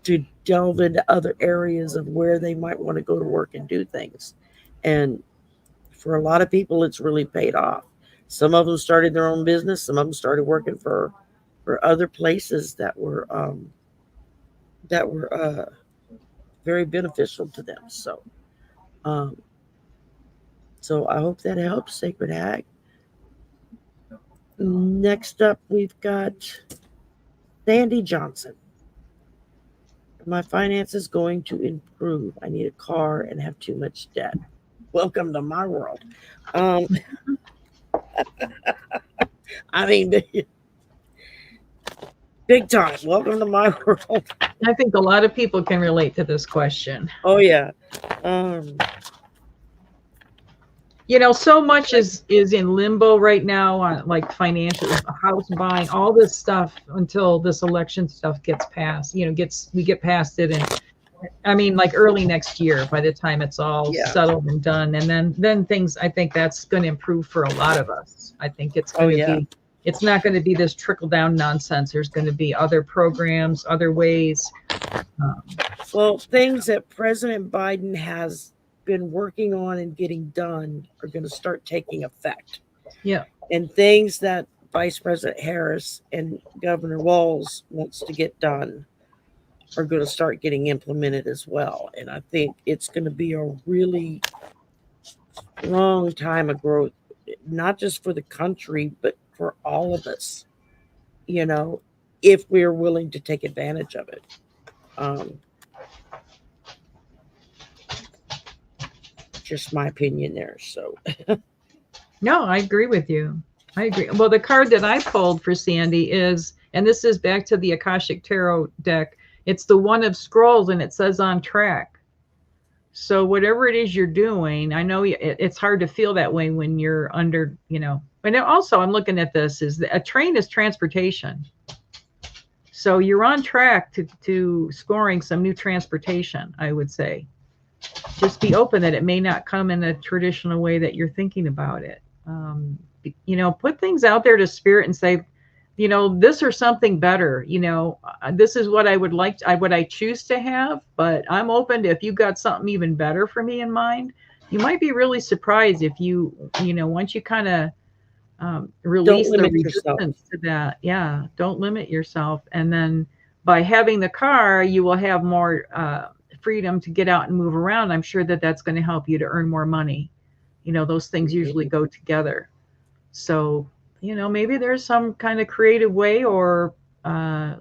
to delve into other areas of where they might want to go to work and do things. And for a lot of people, it's really paid off. Some of them started their own business. Some of them started working for other places that were very beneficial to them. Um, so I hope that helps, Sacred Hag. Next up, we've got Sandy Johnson. My finances going to improve. I need a car and have too much debt. Welcome to my world. Um, I mean, big time. Welcome to my world.
I think a lot of people can relate to this question.
Oh yeah. Um,
So much is in limbo right now on like financial house buying, all this stuff until this election stuff gets passed. We get past it, and I mean like early next year by the time it's all
yeah.
settled and done, and then things. I think that's going to improve for a lot of us. I think it's
Oh
going to
yeah.
be. It's not going to be this trickle down nonsense. There's going to be other programs, other ways. Um,
Well, things that President Biden has been working on and getting done are going to start taking effect.
yeah.
And things that Vice President Harris and Governor Walz wants to get done are going to start getting implemented as well. And I think it's going to be a really long time of growth, not just for the country, but for all of us, you know, if we're willing to take advantage of it. Um, just my opinion there. So,
No, I agree with you. I agree. Well, the card that I pulled for Sandy is, and this is back to the Akashic Tarot deck, it's the One of Scrolls, and it says on track. So whatever it is you're doing, I know it's hard to feel that way when you're under. And also I'm looking at this is a train is transportation. So you're on track to scoring some new transportation, I would say. Just be open that it may not come in the traditional way that you're thinking about it. Put things out there to spirit and say, this or something better. This is what I would like. What I choose to have, but I'm open to if you got something even better for me in mind. You might be really surprised if once you kind of
don't
release the
limit yourself.
resistance to that. Yeah, don't limit yourself, and then by having the car, you will have more freedom to get out and move around, I'm sure that that's going to help you to earn more money. Those things usually go together. So, maybe there's some kind of creative way, or I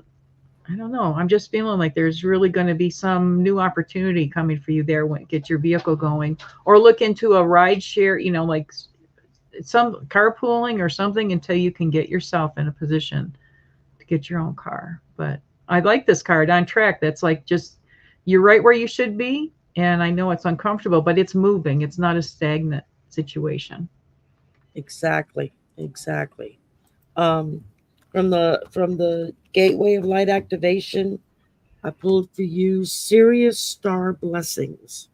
don't know. I'm just feeling like there's really going to be some new opportunity coming for you there when get your vehicle going, or look into a ride share, like some carpooling or something until you can get yourself in a position to get your own car. But I like this card on track. That's like just you're right where you should be. And I know it's uncomfortable, but it's moving. It's not a stagnant situation.
Exactly. Exactly. Um, from the gateway of light activation, I pulled for you serious star blessings.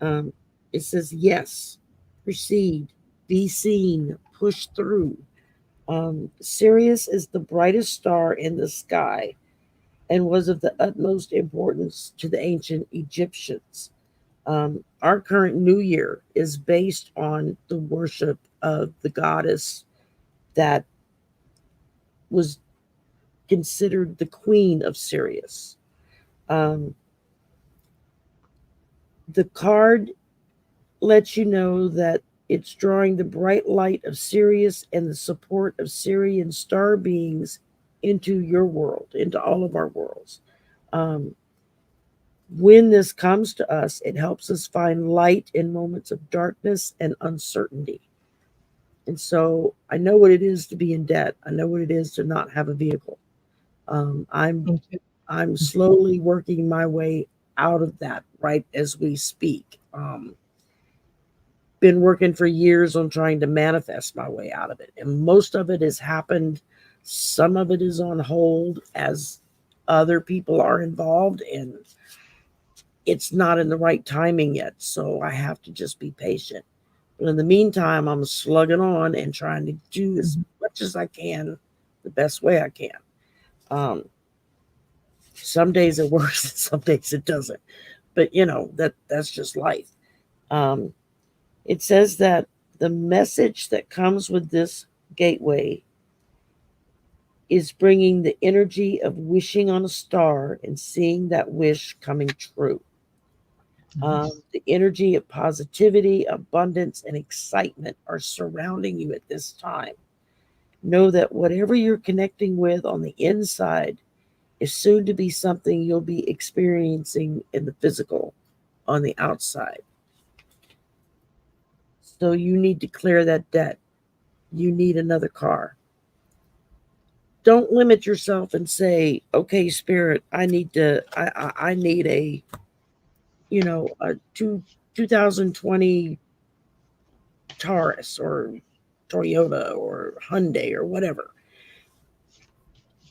Um, it says yes, proceed, be seen, push through. Sirius is the brightest star in the sky and was of the utmost importance to the ancient Egyptians. Our current new year is based on the worship of the goddess that was considered the queen of Sirius. Um, the card lets you know that it's drawing the bright light of Sirius and the support of Syrian star beings into your world, into all of our worlds. Um, when this comes to us, it helps us find light in moments of darkness and uncertainty. And so I know what it is to be in debt. I know what it is to not have a vehicle. Um, I'm
Thank you.
I'm slowly working my way out of that right as we speak. Been working for years on trying to manifest my way out of it, and most of it has happened. Some of it is on hold as other people are involved, and it's not in the right timing yet. So I have to just be patient. But in the meantime, I'm slugging on and trying to do as
Mhm.
much as I can, the best way I can. Um, some days it works, and some days it doesn't. But that's just life. Um, it says that the message that comes with this gateway is bringing the energy of wishing on a star and seeing that wish coming true.
Nice.
The energy of positivity, abundance, and excitement are surrounding you at this time. Know that whatever you're connecting with on the inside is soon to be something you'll be experiencing in the physical on the outside. So you need to clear that debt. You need another car. Don't limit yourself and say, "Okay, spirit, I need a 2020 Taurus or Toyota or Hyundai or whatever."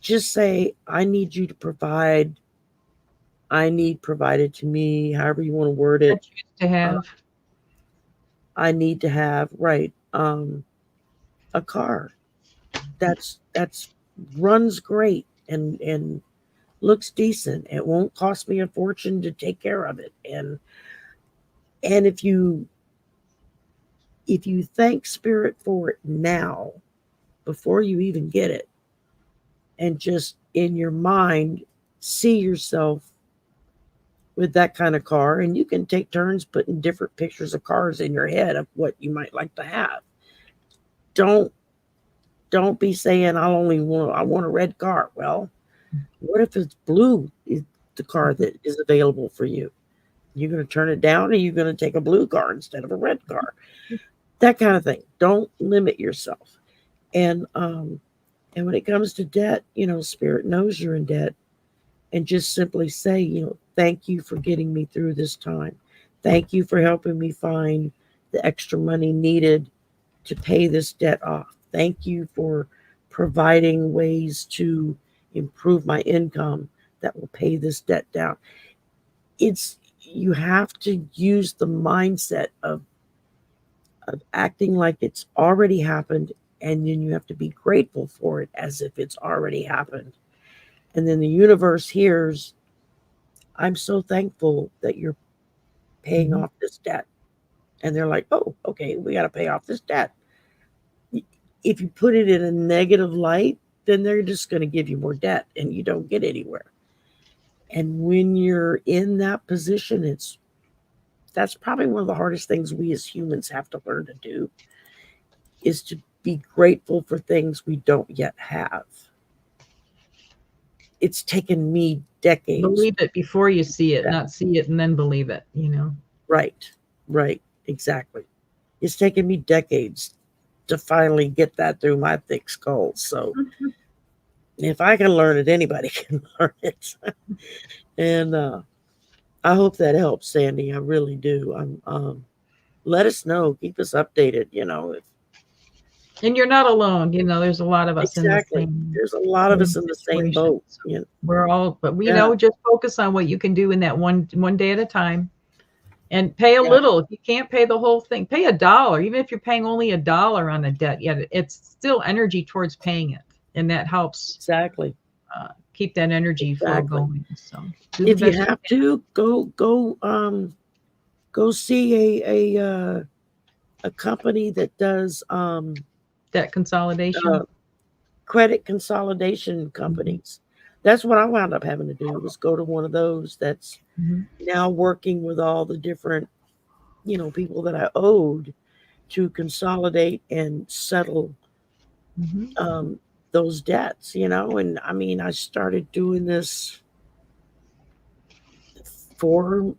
Just say, "I need you to provide. I need provided to me, however you want to word it.
That you used to
Uh,
have.
I need to have right a car that's runs great and looks decent. It won't cost me a fortune to take care of it. And if you thank spirit for it now before you even get it, and just in your mind see yourself with that kind of car, and you can take turns putting different pictures of cars in your head of what you might like to have. Don't don't be saying I want a red car. Well, what if it's blue is the car that is available for you? You're going to turn it down, or you're going to take a blue car instead of a red car? That kind of thing. Don't limit yourself. And when it comes to debt, spirit knows you're in debt, and just simply say, thank you for getting me through this time. Thank you for helping me find the extra money needed to pay this debt off. Thank you for providing ways to improve my income that will pay this debt down. It's You have to use the mindset of acting like it's already happened, and then you have to be grateful for it as if it's already happened. And then the universe hears, "I'm so thankful that you're paying
Mhm.
off this debt." And they're like, "Oh, okay, we got to pay off this debt." If you put it in a negative light, then they're just going to give you more debt and you don't get anywhere. And when you're in that position, that's probably one of the hardest things we as humans have to learn to do, is to be grateful for things we don't yet have. It's taken me decades.
Believe it before you see it,
That,
not see it and then believe it, you know.
right, right, exactly. It's taken me decades to finally get that through my thick skull. So if I can learn it, anybody can learn it. And I hope that helps, Sandy. I really do. Let us know. Keep us updated. If
And you're not alone. You know, there's a lot of us in the
exactly. There's a lot of us
same
in the same
situation.
boat.
So we're all, but
Yeah,
just focus on what you can do in that one day at a time, and pay a
yeah,
little. If you can't pay the whole thing, pay $1. Even if you're paying only $1 on a debt, yet it's still energy towards paying it, and that helps
exactly,
keep that energy flow
exactly.
going. So do the
If you
best you
have
can.
to go see a company that does
Debt consolidation.
uh, credit consolidation
Mhm.
companies. That's what I wound up having to do, was go to one of those that's
Mhm.
now working with all the different people that I owed, to consolidate and settle
Mhm.
um, those debts. And I mean, I started doing this four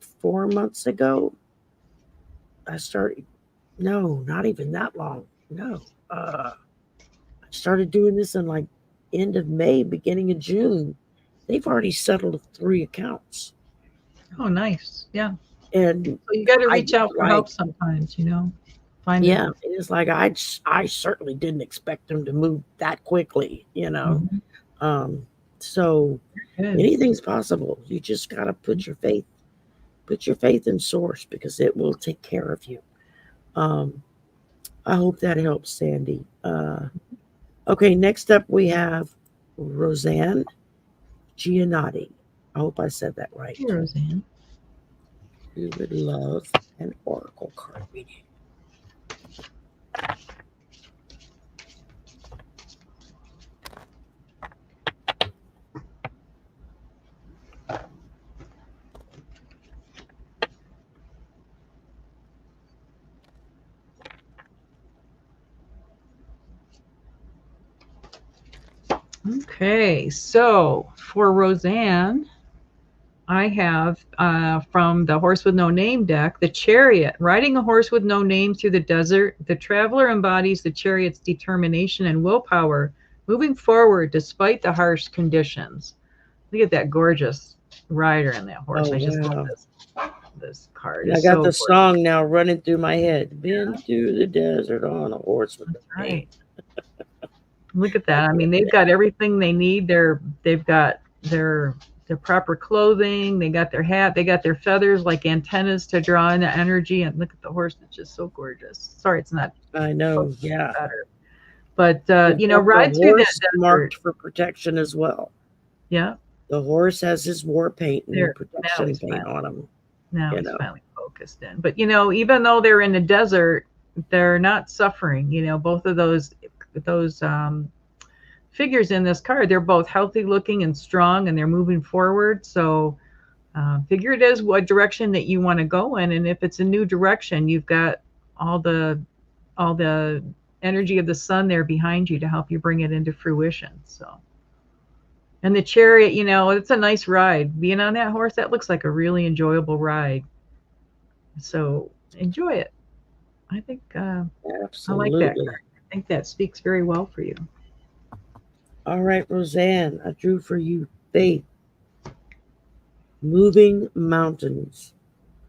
months ago. I started, no, not even that long. No, I started doing this in like end of May, beginning of June. They've already settled 3 accounts,
Oh, nice. Yeah.
and
So you got to
I
reach
just
out for help
like,
sometimes. You know, find it.
yeah, it's like I certainly didn't expect them to move that quickly.
Mhm.
Um, so
Good.
anything's possible. You just gotta put your faith in source, because it will take care of you. Um, I hope that helps, Sandy. Okay, next up we have Roseanne Giannotti. I hope I said that right.
Hey, Roseanne.
We would love an oracle card reading.
Okay, so for Roseanne, I have from the Horse with No Name deck, the Chariot. Riding a horse with no name through the desert, the traveler embodies the chariot's determination and willpower, moving forward despite the harsh conditions. Look at that gorgeous rider in that horse.
Oh
I just love
wow.
this card.
And I
It's
got
so
the
gorgeous.
song now running through my head. Been through the desert on a horse with
That's
a name.
right. Look at
I
that. I
can't
mean, they've got everything they need. They've got their proper clothing. They got their hat. They got their feathers like antennas to draw in the energy. And look at the horse. It's just so gorgeous. Sorry, it's not
I know,
focusing
yeah.
better. But
They've got the
ride through that
horse
desert.
marked for protection as well.
Yeah,
The horse has his war paint and
there. Now
protection
he's
paint
finally
on him.
now
You
he's
know.
finally focused in. But even though they're in the desert, they're not suffering. Both of those figures in this card, they're both healthy looking and strong, and they're moving forward. So figure it is what direction that you want to go in, and if it's a new direction, you've got all the all the energy of the sun there behind you to help you bring it into fruition. So, and the chariot, it's a nice ride. Being on that horse, that looks like a really enjoyable ride. So enjoy it. I think I like that
Absolutely.
card. I think that speaks very well for you.
All right, Roseanne, I drew for you faith, moving mountains.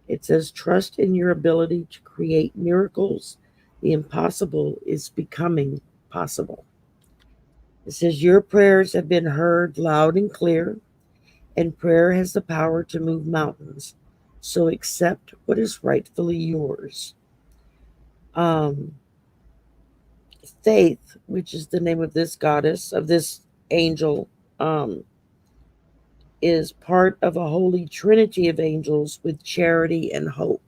It says, trust in your ability to create miracles. The impossible is becoming possible. It says, your prayers have been heard loud and clear, and prayer has the power to move mountains. So accept what is rightfully yours. Um, Faith, which is the name of this goddess, of this angel, um, is part of a holy trinity of angels with charity and hope.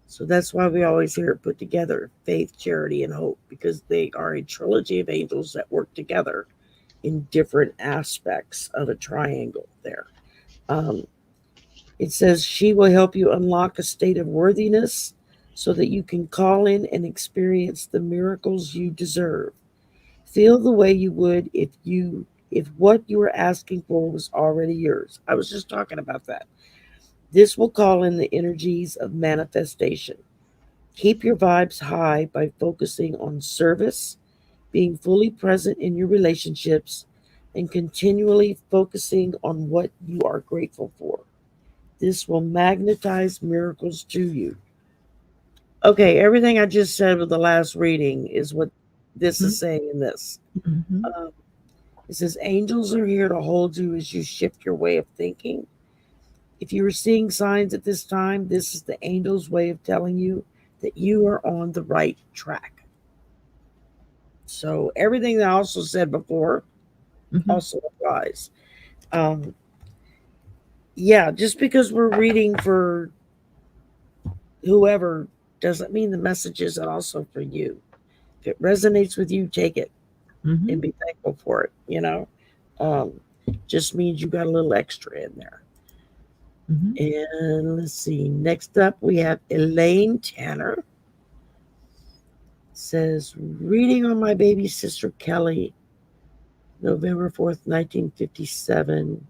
So that's why we always hear it put together, faith, charity, and hope, because they are a trilogy of angels that work together in different aspects of a triangle there. Um, it says she will help you unlock a state of worthiness so that you can call in and experience the miracles you deserve. Feel the way you would if what you were asking for was already yours. I was just talking about that. This will call in the energies of manifestation. Keep your vibes high by focusing on service, being fully present in your relationships, and continually focusing on what you are grateful for. This will magnetize miracles to you. Okay, everything I just said with the last reading is what this is saying in this.
Mm-hmm.
Um, it says, angels are here to hold you as you shift your way of thinking. If you are seeing signs at this time, this is the angel's way of telling you that you are on the right track. So everything that I also said before
Mm-hmm.
also applies. Um, yeah, just because we're reading for whoever doesn't mean the message isn't also for you. If it resonates with you, take it
Mm-hmm.
and be thankful for it. Um, just means you got a little extra in there.
Mm-hmm.
And let's see. Next up, we have Elaine Tanner. Says, reading on my baby sister Kelly, November 4th, 1957.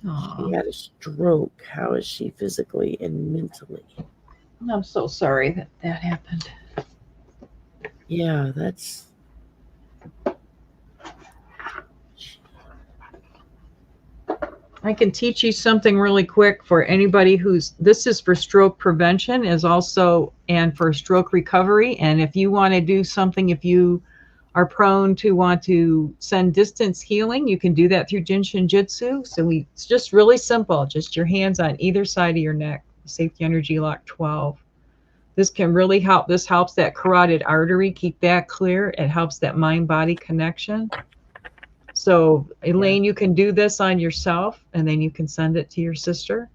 She
Aw,
had a stroke. How is she physically and mentally?
I'm so sorry that that happened.
Yeah, that's.
I can teach you something really quick for anybody who's this is for stroke prevention is also and for stroke recovery. And if you want to do something, if you are prone to want to send distance healing, you can do that through Jin Shin Jyutsu. It's just really simple, just your hands on either side of your neck, safety energy lock 12. This can really help. This helps that carotid artery, keep that clear. It helps that mind body connection. So,
Yeah.
Elaine, you can do this on yourself and then you can send it to your sister.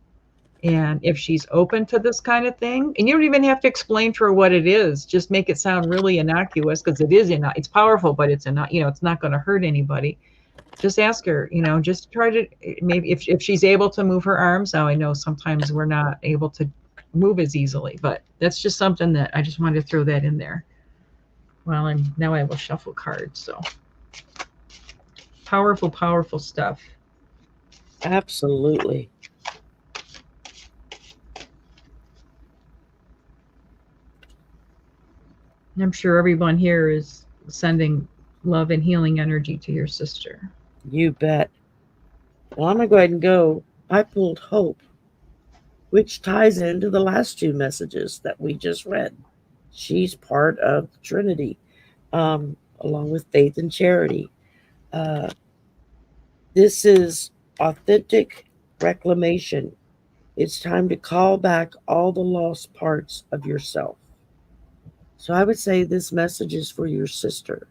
And if she's open to this kind of thing, and you don't even have to explain to her what it is, just make it sound really innocuous because it is it's powerful, but it's not going to hurt anybody. Just ask her, just try to maybe if she's able to move her arms. Now I know sometimes we're not able to move as easily, but that's just something that I just wanted to throw that in there. Well, now I will shuffle cards. So powerful, powerful stuff.
Absolutely.
I'm sure everyone here is sending love and healing energy to your sister.
You bet. Well, I'm going to go ahead and go. I pulled hope, which ties into the last two messages that we just read. She's part of the Trinity, along with faith and charity. Uh, this is authentic reclamation. It's time to call back all the lost parts of yourself. So I would say this message is for your sister,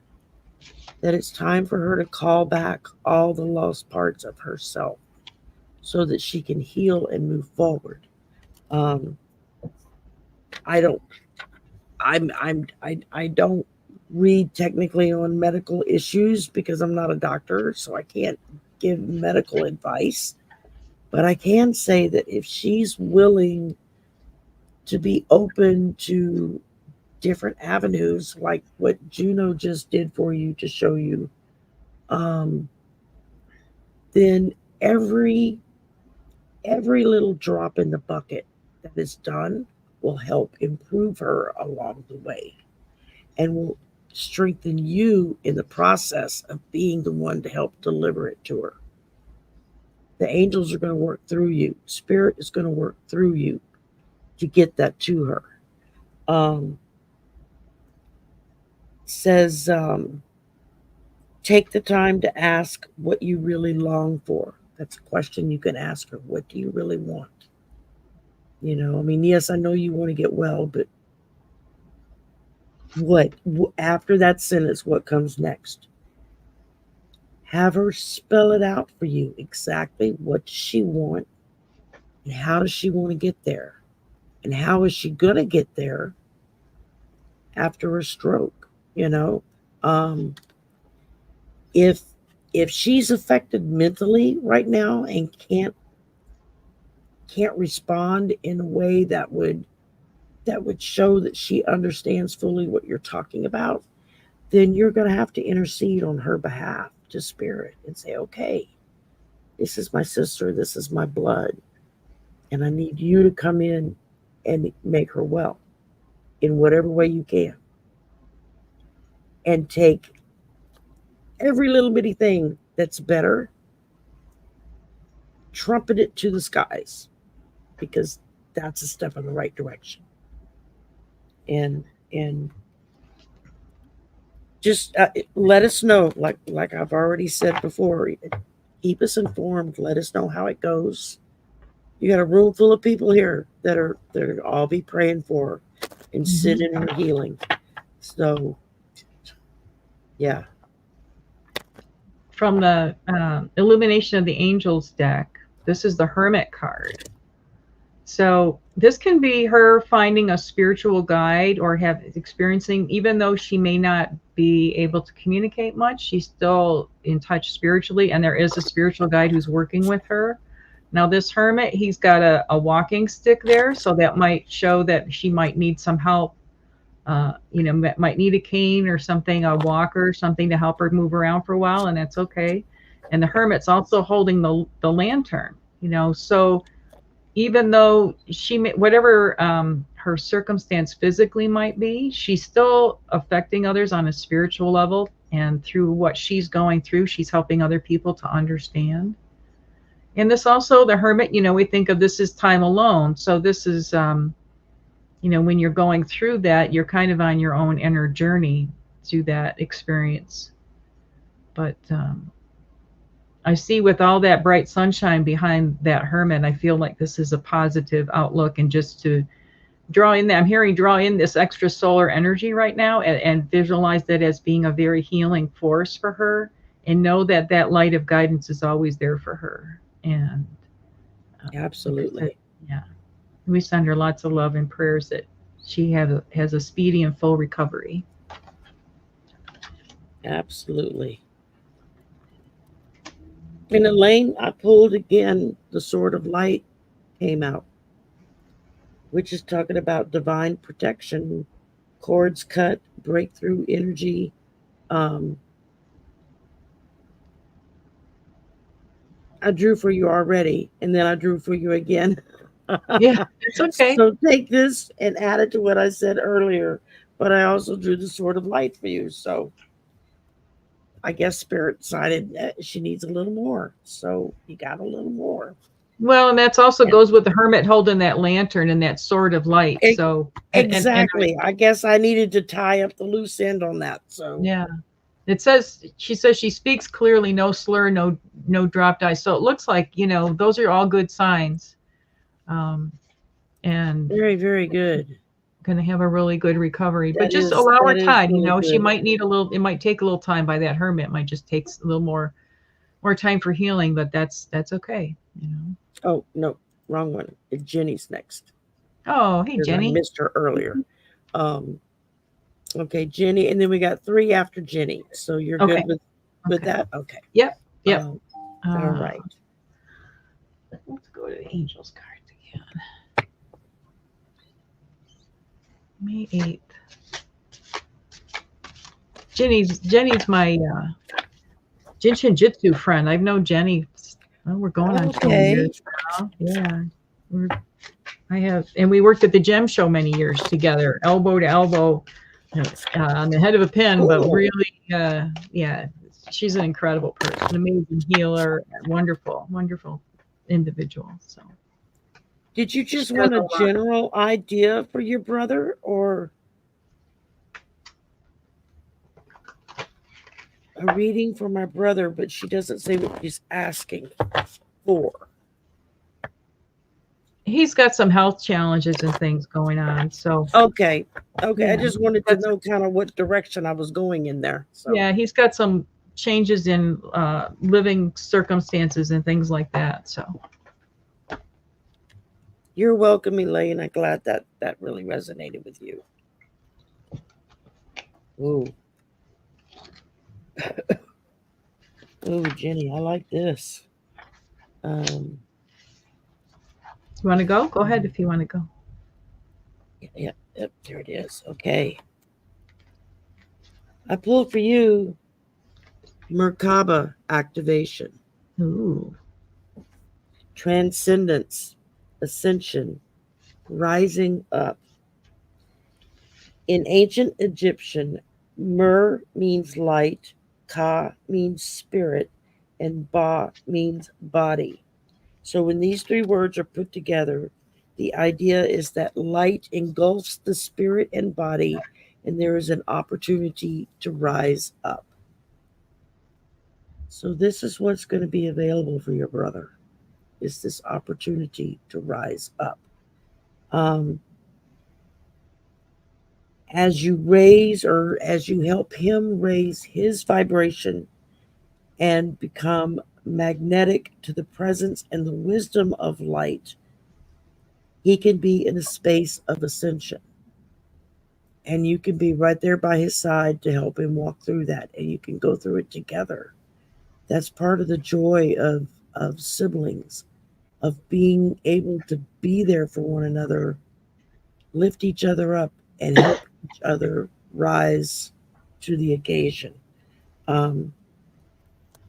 that it's time for her to call back all the lost parts of herself so that she can heal and move forward. Um, I don't I don't read technically on medical issues because I'm not a doctor, so I can't give medical advice. But I can say that if she's willing to be open to different avenues, like what Juno just did for you to show you, um, then every little drop in the bucket that is done will help improve her along the way and will strengthen you in the process of being the one to help deliver it to her. The angels are going to work through you. Spirit is going to work through you to get that to her. Um, says, take the time to ask what you really long for. That's a question you can ask her. What do you really want? I mean, yes, I know you want to get well, but what after that sentence, what comes next? Have her spell it out for you exactly what does she want and how does she want to get there? And how is she going to get there after a stroke? You know, um, if if she's affected mentally right now and can't respond in a way that would show that she understands fully what you're talking about, then you're going to have to intercede on her behalf to spirit and say, okay, this is my sister, this is my blood, and I need you to come in and make her well in whatever way you can. And take every little bitty thing that's better, trumpet it to the skies, because that's a step in the right direction. And just let us know, like I've already said before, keep us informed, let us know how it goes. You got a room full of people here that are all be praying for and sit in her healing. So yeah.
From the Illumination of the Angels deck, this is the Hermit card. So this can be her finding a spiritual guide or have experiencing, even though she may not be able to communicate much, she's still in touch spiritually, and there is a spiritual guide who's working with her. Now this hermit, he's got a walking stick there, so that might show that she might need some help. Might need a cane or something, a walker, something to help her move around for a while, and that's okay. And the hermit's also holding the lantern, so even though whatever her circumstance physically might be, she's still affecting others on a spiritual level. And through what she's going through, she's helping other people to understand. And this also, the hermit, we think of this as time alone. So this is, when you're going through that, you're kind of on your own inner journey through that experience. But I see with all that bright sunshine behind that hermit, I feel like this is a positive outlook, and just to draw in this extra solar energy right now, and visualize that as being a very healing force for her, and know that that light of guidance is always there for her. And
Absolutely.
Yeah, we send her lots of love and prayers that she has a speedy and full recovery.
Absolutely. And Elaine, I pulled again, the Sword of Light came out, which is talking about divine protection, cords cut, breakthrough energy. Um, I drew for you already, and then I drew for you again.
Yeah, it's okay.
So take this and add it to what I said earlier. But I also drew the Sword of Light for you. So I guess Spirit decided that she needs a little more. So you got a little more.
Well, and that's also
And
goes with the hermit holding that lantern and that sword of light. So,
exactly. I guess I needed to tie up the loose end on that. So
yeah, she says she speaks clearly, no slur, no dropped eye. So it looks like, those are all good signs. And
very, very good.
going to have a really good recovery. But
That
just
is
allow her
that is
time.
really
She
good.
might need it might take a little time by that hermit. It might just take a little more time for healing, but that's okay.
Oh no, wrong one. Jenny's next
Oh, hey
because I
Jenny.
missed her earlier. Um, okay, Jenny, and then we got 3 after Jenny. So you're
Okay.
good with that? Okay.
Yep.
All right.
Let's go to the angels cards again. May 8th. Jenny's my Jin Shin Jyutsu friend. I've known Jenny. Well, we're going on 20 years now. Yeah. And we worked at the Gem Show many years together, elbow to elbow, on the head of a pin. But
Cool.
really, yeah, she's an incredible person, amazing healer, wonderful, wonderful individual. So,
Did you just want a general idea for your brother, or a reading for my brother? But she doesn't say what she's asking for.
He's got some health challenges and things going on. So
Okay.
Yeah.
I just wanted to know kind of what direction I was going in there. So
yeah, he's got some changes in living circumstances and things like that. So
you're welcome, Elaine. I'm glad that really resonated with you. Ooh. Oh, Jenny, I like this.
You want to go? Go ahead if you want to go.
Yep, there it is. Okay. I pulled for you Merkaba activation,
Ooh.
transcendence, ascension, rising up. In ancient Egyptian, Mer means light, Ka means spirit, and Ba means body. So when these three words are put together, the idea is that light engulfs the spirit and body, and there is an opportunity to rise up. So this is what's going to be available for your brother, is this opportunity to rise up. Um, as you raise or as you help him raise his vibration and become magnetic to the presence and the wisdom of light, he can be in a space of ascension. And you can be right there by his side to help him walk through that, and you can go through it together. That's part of the joy of siblings, of being able to be there for one another, lift each other up, and help each other rise to the occasion. Um,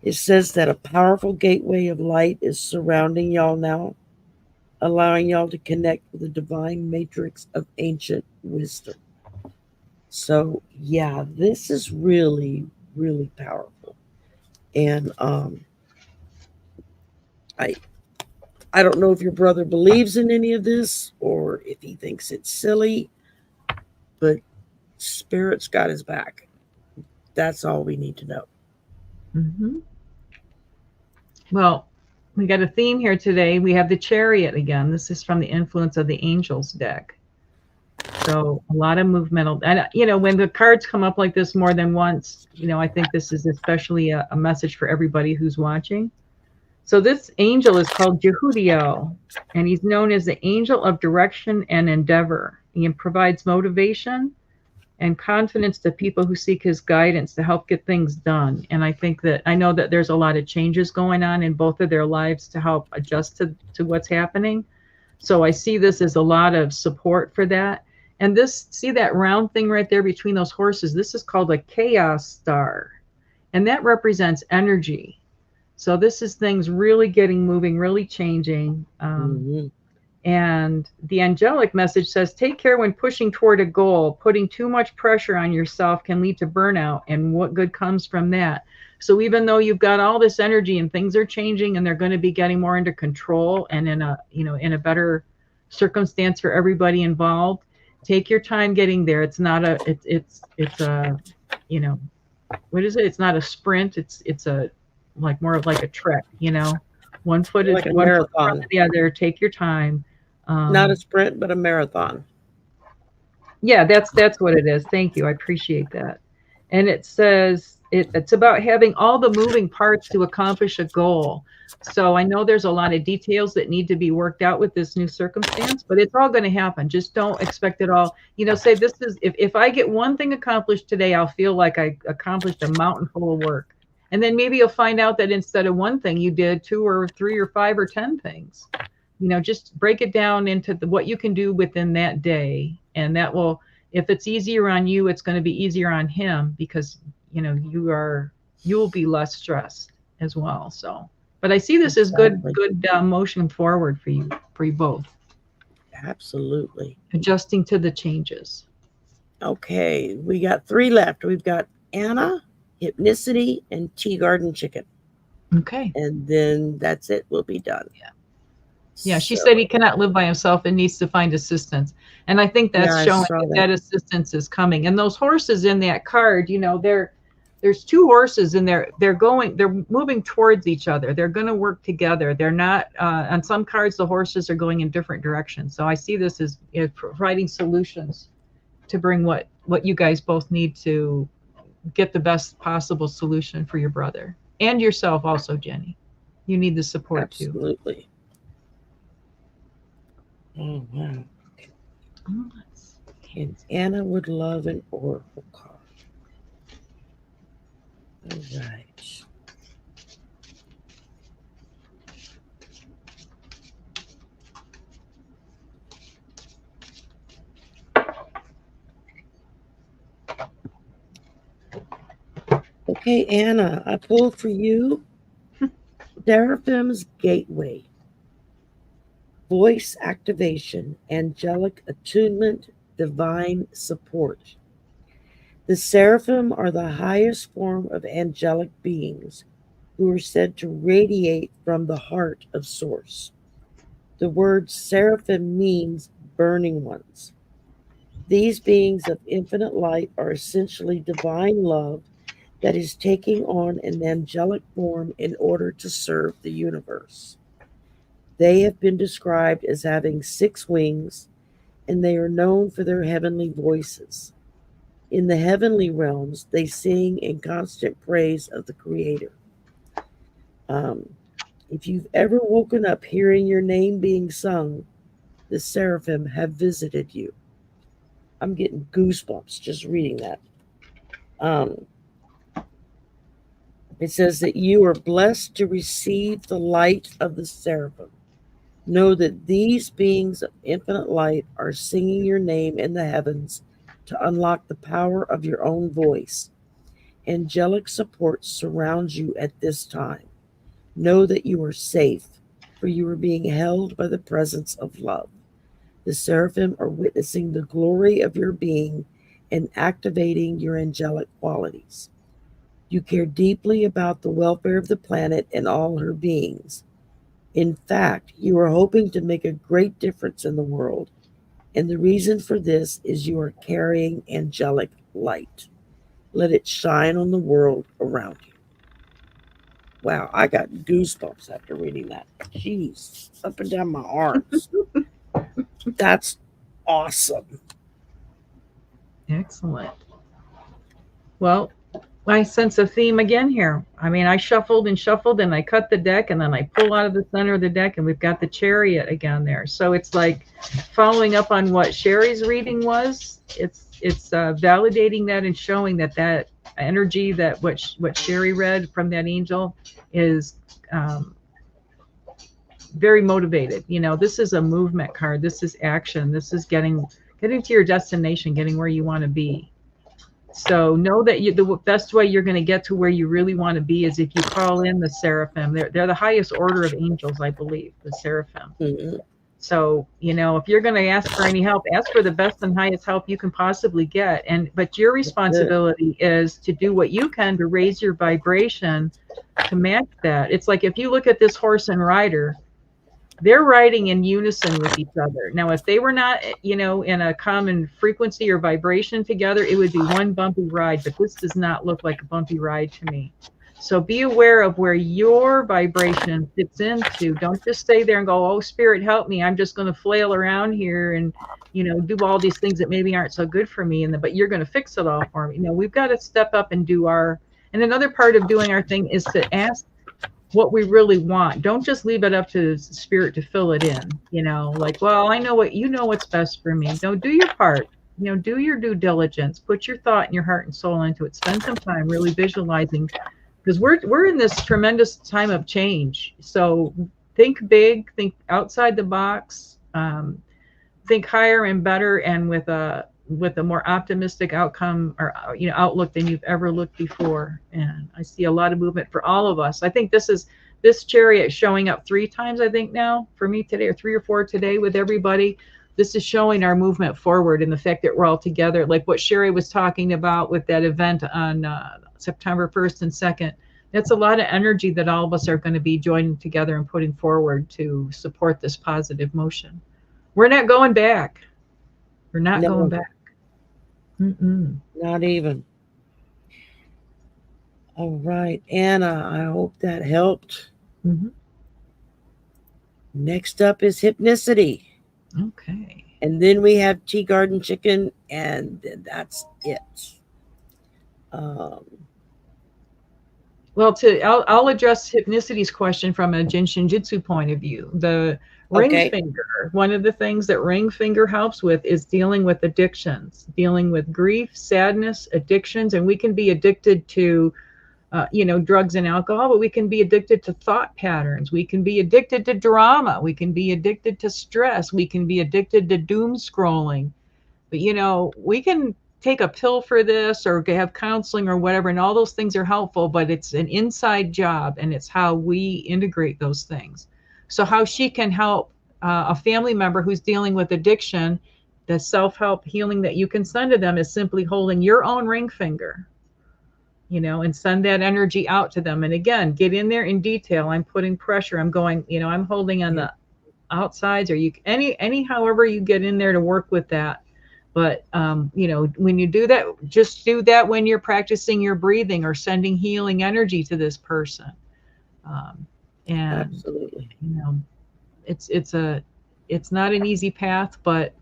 it says that a powerful gateway of light is surrounding y'all now, allowing y'all to connect with the divine matrix of ancient wisdom. So, yeah, this is really, really powerful. And I, I don't know if your brother believes in any of this or if he thinks it's silly, but Spirit's got his back. That's all we need to know.
Mm-hmm. Well, we got a theme here today. We have the Chariot again. This is from the Influence of the Angels deck. So a lot of movement. And, when the cards come up like this more than once, I think this is especially a message for everybody who's watching. So this angel is called Jehudiel, and he's known as the angel of direction and endeavor. He provides motivation and confidence to people who seek his guidance to help get things done. And I know that there's a lot of changes going on in both of their lives to help adjust to what's happening. So I see this as a lot of support for that. And see that round thing right there between those horses? This is called a chaos star. And that represents energy. So this is things really getting moving, really changing.
Mm-hmm.
And the angelic message says, take care when pushing toward a goal. Putting too much pressure on yourself can lead to burnout. And what good comes from that? So even though you've got all this energy and things are changing and they're going to be getting more under control and in a better circumstance for everybody involved, take your time getting there. It's not it's a, what is it? It's not a sprint. It's a more of like a trek, one foot
Like a
one foot in front
marathon.
of the other. Take your time.
Not a sprint, but a marathon.
Yeah, that's what it is. Thank you. I appreciate that. And it says it's about having all the moving parts to accomplish a goal. So I know there's a lot of details that need to be worked out with this new circumstance, but it's all going to happen. Just don't expect it all. Say this is if I get one thing accomplished today, I'll feel like I accomplished a mountain full of work. And then maybe you'll find out that instead of one thing, you did two or three or five or 10 things. Just break it down into what you can do within that day. And that will, if it's easier on you, it's going to be easier on him because, you'll be less stressed as well. So, but I see this as good motion forward for you both.
Absolutely.
Adjusting to the changes.
Okay, we got 3 left. We've got Anna, Hypnicity, and Tea Garden Chicken.
Okay.
And then that's it. We'll be done.
Yeah, she said he cannot live by himself and needs to find assistance. And I think that's showing that assistance is coming. And those horses in that card, there's 2 horses in there. They're moving towards each other. They're going to work together. They're not, on some cards, the horses are going in different directions. So I see this as providing solutions to bring what you guys both need to get the best possible solution for your brother and yourself also, Jenny. You need the support too.
Absolutely. Oh, wow. And Anna would love an oracle card. All right. Okay, Anna, I pulled for you Seraphim's Gateway, Voice Activation, Angelic Attunement, Divine Support. The seraphim are the highest form of angelic beings who are said to radiate from the heart of Source. The word seraphim means burning ones. These beings of infinite light are essentially divine love that is taking on an angelic form in order to serve the universe. They have been described as having 6 wings, and they are known for their heavenly voices. In the heavenly realms, they sing in constant praise of the Creator. Um, if you've ever woken up hearing your name being sung, the seraphim have visited you. I'm getting goosebumps just reading that. Um, it says that you are blessed to receive the light of the seraphim. Know that these beings of infinite light are singing your name in the heavens to unlock the power of your own voice. Angelic support surrounds you at this time. Know that you are safe, for you are being held by the presence of love. The seraphim are witnessing the glory of your being and activating your angelic qualities. You care deeply about the welfare of the planet and all her beings. In fact, you are hoping to make a great difference in the world, and the reason for this is you are carrying angelic light. Let it shine on the world around you. Wow, I got goosebumps after reading that. Jeez, up and down my arms. That's awesome.
Excellent. Well, I sense a theme again here. I mean, I shuffled and shuffled and I cut the deck and then I pull out of the center of the deck and we've got the chariot again there. So it's like following up on what Shari's reading was. It's validating that and showing that that energy that what Shari read from that angel is um, very motivated. You know, this is a movement card. This is action. This is getting to your destination, getting where you want to be. So know that the best way you're going to get to where you really want to be is if you call in the seraphim. They're the highest order of angels, I believe, the seraphim.
Mm-hmm.
So, you know, if you're going to ask for any help, ask for the best and highest help you can possibly get. But your
Good.
responsibility is to do what you can to raise your vibration to match that. It's like if you look at this horse and rider, they're riding in unison with each other. Now, if they were not, you know, in a common frequency or vibration together, it would be one bumpy ride, but this does not look like a bumpy ride to me. So be aware of where your vibration fits into. Don't just stay there and go, oh, spirit, help me. I'm just going to flail around here and, you know, do all these things that maybe aren't so good for me. But you're going to fix it all for me. You know, we've got to step up and do and another part of doing our thing is to ask what we really want. Don't just leave it up to spirit to fill it in, you know, like, well, I know what you know what's best for me. No, do your part. You know, do your due diligence. Put your thought and your heart and soul into it. Spend some time really visualizing because we're in this tremendous time of change. So think big, think outside the box, think higher and better, and with a more optimistic outcome or you know outlook than you've ever looked before. And I see a lot of movement for all of us. I think this chariot showing up 3 times, I think now for me today, or 3 or 4 today with everybody. This is showing our movement forward and the fact that we're all together, like what Shari was talking about with that event on September 1st and 2nd. That's a lot of energy that all of us are going to be joining together and putting forward to support this positive motion. We're not going back. We're not going
No,
back. Mm-mm.
not even. All right, Anna, I hope that helped.
Mm-hmm.
Next up is hypnicity.
Okay.
And then we have tea garden chicken, and then that's it. Um,
Well, I'll address hypnicity's question from a Jin Shin Jyutsu point of view. The ring
okay.
finger, one of the things that ring finger helps with is dealing with addictions, dealing with grief, sadness, addictions, and we can be addicted to you know, drugs and alcohol, but we can be addicted to thought patterns. We can be addicted to drama. We can be addicted to stress. We can be addicted to doom scrolling. But, you know, we can take a pill for this or have counseling or whatever, and all those things are helpful, but it's an inside job, and it's how we integrate those things. So how she can help a family member who's dealing with addiction, the self-help healing that you can send to them is simply holding your own ring finger, and send that energy out to them. And again, get in there in detail. I'm putting pressure. I'm going, I'm holding on the outsides, or you any however you get in there to work with that. But when you do that, just do that when you're practicing your breathing or sending healing energy to this person. And
Absolutely.
it's not an easy path, but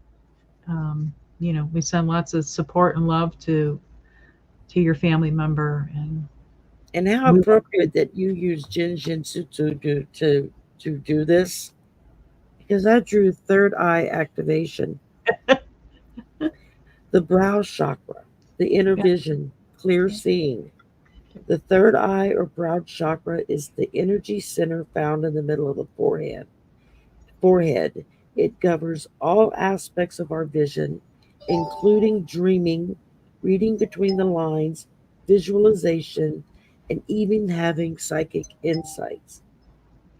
we send lots of support and love to your family member.
And how appropriate that you use Jin Shin Jyutsu to do this, because I drew third eye activation, the brow chakra, the inner
Yeah.
vision, clear seeing. The third eye or brow chakra is the energy center found in the middle of the forehead. Forehead. It governs all aspects of our vision, including dreaming, reading between the lines, visualization, and even having psychic insights.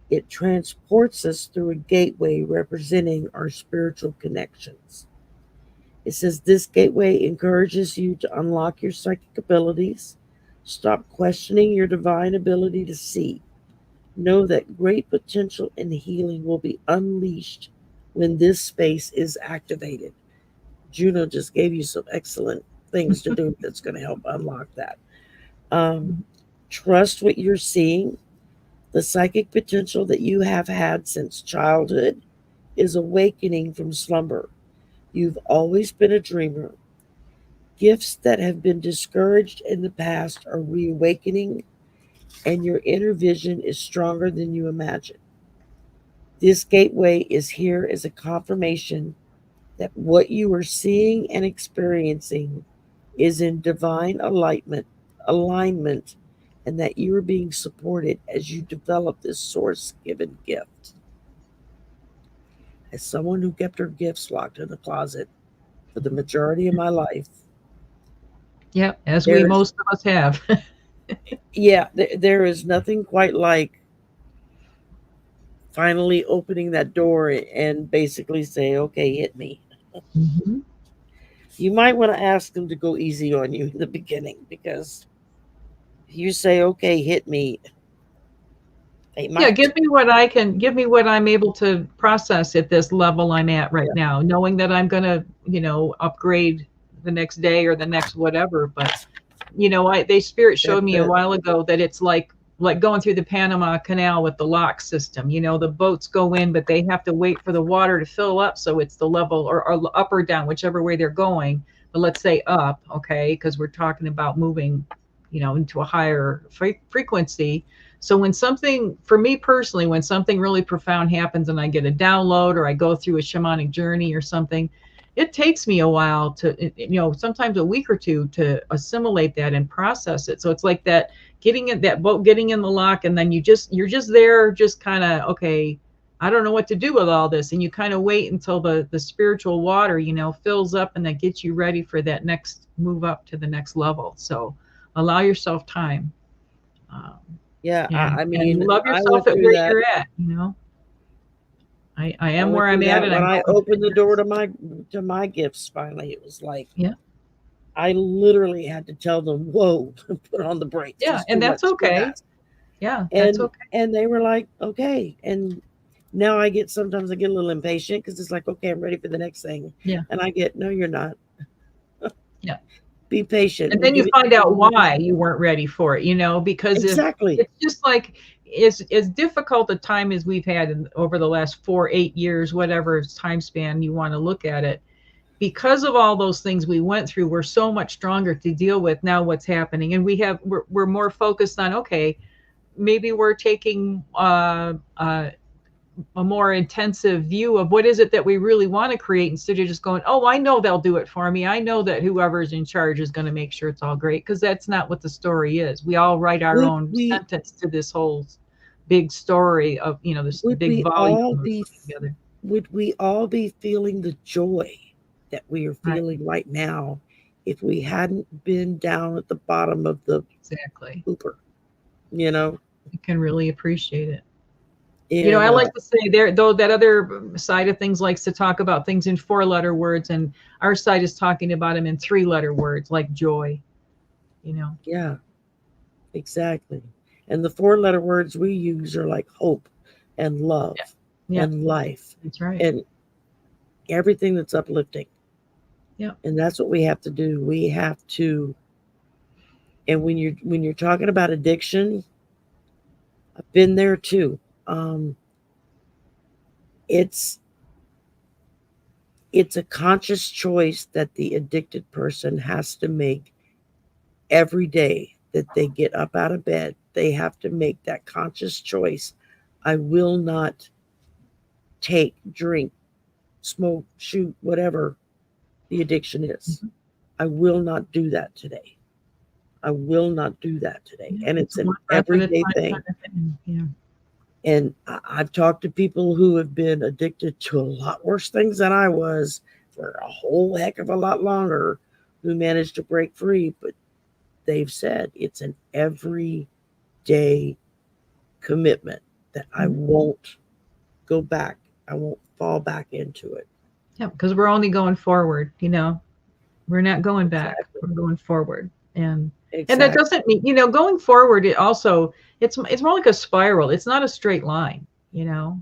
It transports us through a gateway representing our spiritual connections. It says this gateway encourages you to unlock your psychic abilities, stop questioning your divine ability to see. Know that great potential and healing will be unleashed when this space is activated. Juno just gave you some excellent things to do that's going to help unlock that. Um, trust what you're seeing. The psychic potential that you have had since childhood is awakening from slumber. You've always been a dreamer. Gifts that have been discouraged in the past are reawakening, and your inner vision is stronger than you imagine. This gateway is here as a confirmation that what you are seeing and experiencing is in divine alignment, and that you are being supported as you develop this source given gift. As someone who kept her gifts locked in the closet for the majority of my life,
Yeah, as we
there's
most of us have.
there is nothing quite like finally opening that door and basically say, okay, hit me.
Mhm.
You might want to ask them to go easy on you in the beginning, because if you say, okay, hit me, they
Yeah,
might.
give me what I'm able to process at this level I'm at right
Yeah,
now, knowing that I'm gonna, upgrade the next day or the next whatever. But spirit showed
that's
me a
it.
while ago that it's like going through the Panama Canal with the lock system. The boats go in, but they have to wait for the water to fill up, so it's the level, or up or down, whichever way they're going. But let's say up, okay, because we're talking about moving, into a higher frequency. So when something, for me personally, when something really profound happens and I get a download or I go through a shamanic journey or something, it takes me a while to, sometimes a week or two to assimilate that and process it. So it's like that getting in that boat, getting in the lock, and then you're just there, just kind of, okay, I don't know what to do with all this. And you kind of wait until the spiritual water, fills up, and that gets you ready for that next move up to the next level. So allow yourself time. Um,
Yeah,
and
I mean,
love
I
yourself
went
at
through
where
that.
you're at. I
I
am
went
where I'm
through
at,
that
and
when
I'm
I
going to
opened the door
this.
to my gifts. Finally, it was like
Yeah,
I literally had to tell them, "Whoa, put on the brakes.
yeah,
It's too
and that's
much, too
okay.
fast."
Yeah, that's
And
okay.
and they were like, "Okay." And now sometimes I get a little impatient because it's like, "Okay, I'm ready for the next thing,"
Yeah,
and I get, "No, you're not.
yeah.
Be patient.
And
We'll
then you
give it
find
to
out
you."
why you weren't ready for it, because if
Exactly.
it's just like as difficult a time as we've had over the last 4, 8 years, whatever time span you want to look at it, because of all those things we went through, we're so much stronger to deal with now what's happening. And we're more focused on, okay, maybe we're taking a more intensive view of what is it that we really want to create, instead of just going, oh, I know they'll do it for me. I know that whoever's in charge is going to make sure it's all great, because that's not what the story is. We all write our
Would
own
we
sentence to this whole big story of, this
would
big
we
volume
all
we're
be
putting together.
would we all be feeling the joy that we are
Right.
feeling right now if we hadn't been down at the bottom of the
Exactly.
hooper, you know.
You can really appreciate it.
And
I like to say there, though, that other side of things likes to talk about things in 4-letter words, and our side is talking about them in 3-letter words, like joy. You know.
yeah, exactly. And the 4-letter words we use are like hope and love
Yeah. Yeah.
and life
That's right.
and everything that's uplifting.
Yeah.
And that's what we have to do. We have to. And when you're talking about addiction, I've been there too. Um, it's it's a conscious choice that the addicted person has to make every day that they get up out of bed. They have to make that conscious choice. I will not take, drink, smoke, shoot, whatever the addiction is.
Mhm.
I will not do that today. I will not do that today.
Yeah.
And
It's
it's an
one breath at a
everyday
time
thing.
kind of thing. Yeah.
And I've talked to people who have been addicted to a lot worse things than I was for a whole heck of a lot longer who managed to break free. But they've said it's an everyday commitment that I
Mhm.
won't go back. I won't fall back into it.
Yeah. Because we're only going forward. We're not going back.
Exactly.
We're going forward. And that
Exactly.
doesn't mean, going forward, it's more like a spiral. It's not a straight line.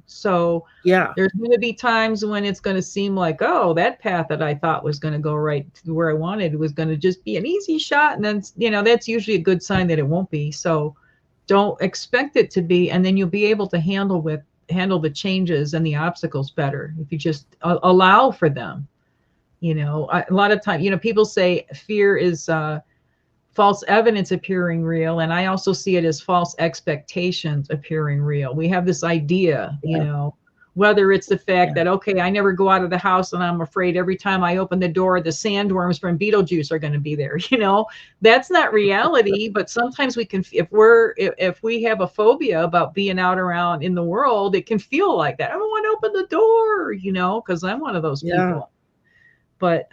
So
Yeah.
there's going to be times when it's going to seem like, oh, that path that I thought was going to go right to where I wanted was going to just be an easy shot. And then, that's usually a good sign that it won't be. So don't expect it to be. And then you'll be able to handle the changes and the obstacles better if you just allow for them. A lot of time, people say fear is false evidence appearing real, and I also see it as false expectations appearing real. We have this idea,
Yeah.
whether it's the fact
Yeah.
that, okay, I never go out of the house and I'm afraid every time I open the door the sandworms from Beetlejuice are going to be there. That's not reality, but sometimes we can, if we have a phobia about being out around in the world, it can feel like that. I don't want to open the door, because I'm one of those
Yeah.
people. But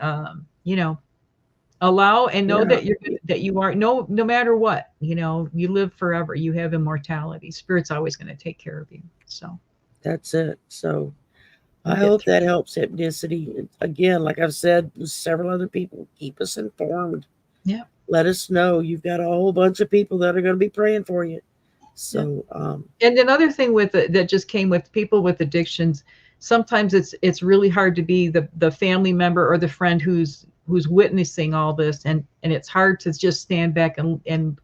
allow and know
Yeah.
that you are, no matter what, you live forever, you have immortality, spirit's always going to take care of you, so
That's it. So I
we'll get
hope
through.
that helps hypnicity. Again, like I've said with several other people, keep us informed.
Yeah.
Let us know. You've got a whole bunch of people that are going to be praying for you.
Yeah.
So,
And another thing with that just came with people with addictions, sometimes it's really hard to be the family member or the friend who's witnessing all this, and it's hard to just stand back and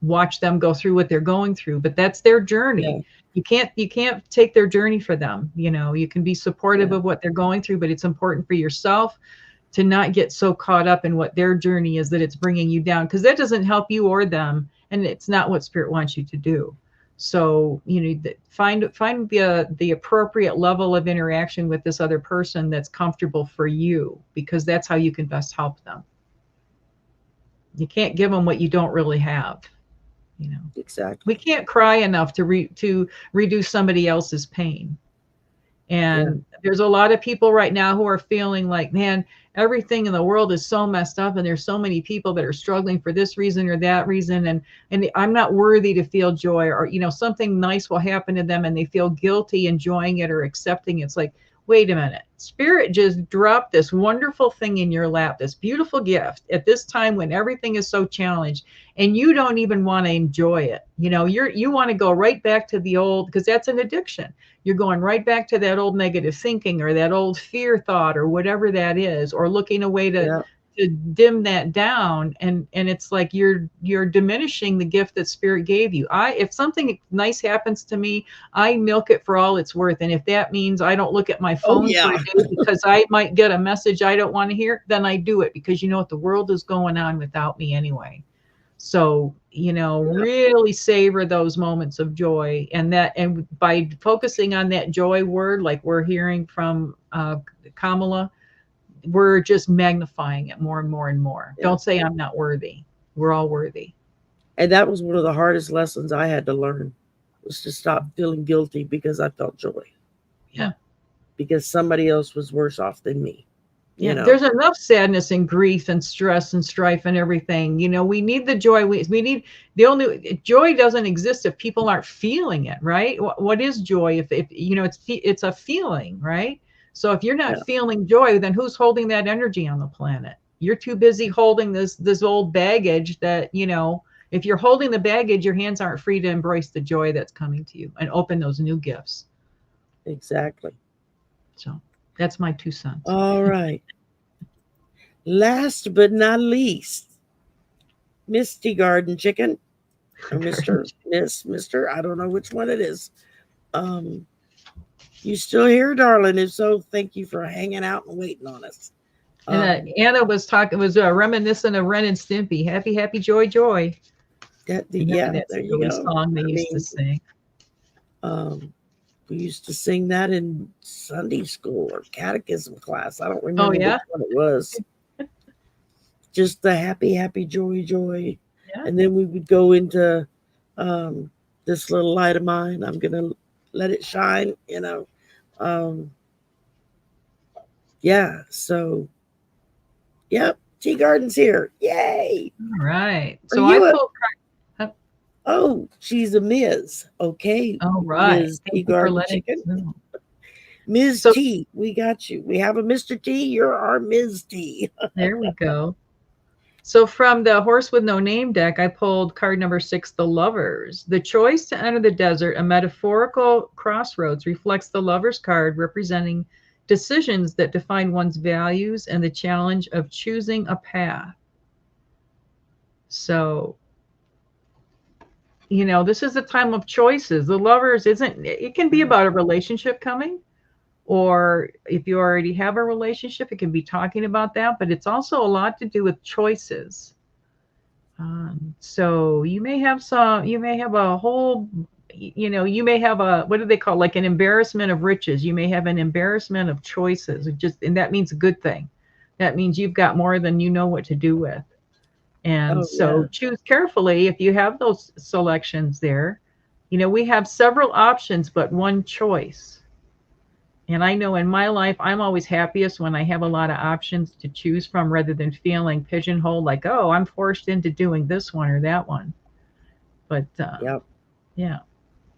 watch them go through what they're going through, but that's their journey.
yeah,
You can't take their journey for them. You can be supportive
yeah,
of what they're going through, but it's important for yourself to not get so caught up in what their journey is that it's bringing you down, because that doesn't help you or them, and it's not what spirit wants you to do. So find the appropriate level of interaction with this other person that's comfortable for you, because that's how you can best help them. You can't give them what you don't really have. you know we
exactly.
can't cry enough to reduce somebody else's pain.
Yeah,
And there's a lot of people right now who are feeling like, man, everything in the world is so messed up, and there's so many people that are struggling for this reason or that reason, and I'm not worthy to feel joy, or something nice will happen to them and they feel guilty enjoying it or accepting it. It's like, wait a minute, spirit just dropped this wonderful thing in your lap, this beautiful gift at this time when everything is so challenged, and you don't even want to enjoy it. You want to go right back to the old, because that's an addiction. You're going right back to that old negative thinking or that old fear thought or whatever that is, or looking a way to
yeah,
dim that down, and it's like you're diminishing the gift that spirit gave you. If something nice happens to me, I milk it for all it's worth, and if that means I don't look at my
oh
phone for
yeah,
a day because I might get a message I don't want to hear, then I do it, because what, the world is going on without me anyway. So
yeah,
really savor those moments of joy, and by focusing on that joy word, like we're hearing from Kamala, we're just magnifying it more and more and more.
yeah.
Don't say I'm not worthy. We're all worthy.
And that was one of the hardest lessons I had to learn, was to stop feeling guilty because I felt joy
Yeah.
because somebody else was worse off than me. you
Yeah,
know.
there's enough sadness and grief and stress and strife and everything. We need the joy. We need the only joy doesn't exist if people aren't feeling it, right? What is joy if it's a feeling, right? So if you're not
Yeah,
feeling joy, then who's holding that energy on the planet? You're too busy holding this old baggage that, if you're holding the baggage, your hands aren't free to embrace the joy that's coming to you and open those new gifts.
exactly.
So that's my 2 cents.
All right. Last but not least, Miss Tea Garden Chicken, or Mr. Miss, Mr. I don't know which one it is. Um, you still here, darling? If so, thank you for hanging out and waiting on us.
And
Um,
Anna was reminiscent of Ren and Stimpy. Happy, happy, joy, joy.
yeah,
That's
there
a
you
silly
go.
song they
I
used to
mean,
sing.
um, we used to sing that in Sunday school or catechism class. I don't
Oh
remember which
yeah,
one it was. Just the happy, happy, joy, joy.
yeah.
And then we would go into um, this little light of mine. I'm going to let it shine. Um, yeah. So, yep. Tea Garden's here. Yay.
All right.
Are
So I
you a,
pulled. uh,
oh, she's a Ms. Okay.
All right.
Ms. Tea
Thank you for
Garden
letting
Chicken.
us know.
Ms.
So
T, we got you. We have a Mr. T. You're our Ms. T.
there we go. So from the Horse with No Name deck, I pulled card number 6, the Lovers. The choice to enter the desert, a metaphorical crossroads, reflects the Lovers card representing decisions that define one's values and the challenge of choosing a path. So, this is a time of choices. The Lovers isn't, it can be about a relationship coming, or if you already have a relationship, it can be talking about that, but it's also a lot to do with choices. So you may have a whole, you may have what do they call, like an embarrassment of riches. You may have an embarrassment of choices. And that means a good thing. That means you've got more than you know what to do with. And
Oh, yeah.
so choose carefully if you have those selections there. We have several options, but one choice. And I know in my life, I'm always happiest when I have a lot of options to choose from rather than feeling pigeonholed like, oh, I'm forced into doing this one or that one. But
Yep.
yeah,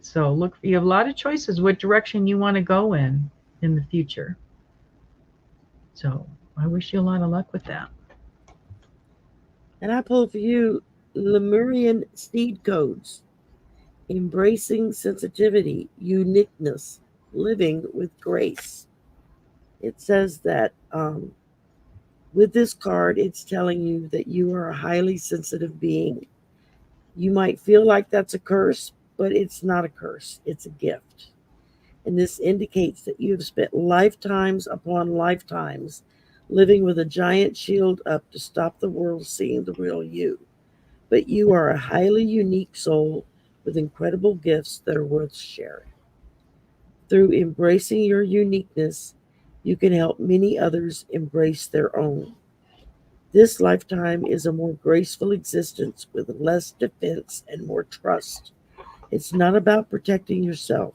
so look, you have a lot of choices what direction you want to go in the future. So I wish you a lot of luck with that.
And I pulled for you Lemurian seed codes, embracing sensitivity, uniqueness, living with grace. It says that with this card, it's telling you that you are a highly sensitive being. You might feel like that's a curse, but it's not a curse, it's a gift. And this indicates that you have spent lifetimes upon lifetimes living with a giant shield up to stop the world seeing the real you. But you are a highly unique soul with incredible gifts that are worth sharing. Through embracing your uniqueness, you can help many others embrace their own. This lifetime is a more graceful existence with less defense and more trust. It's not about protecting yourself,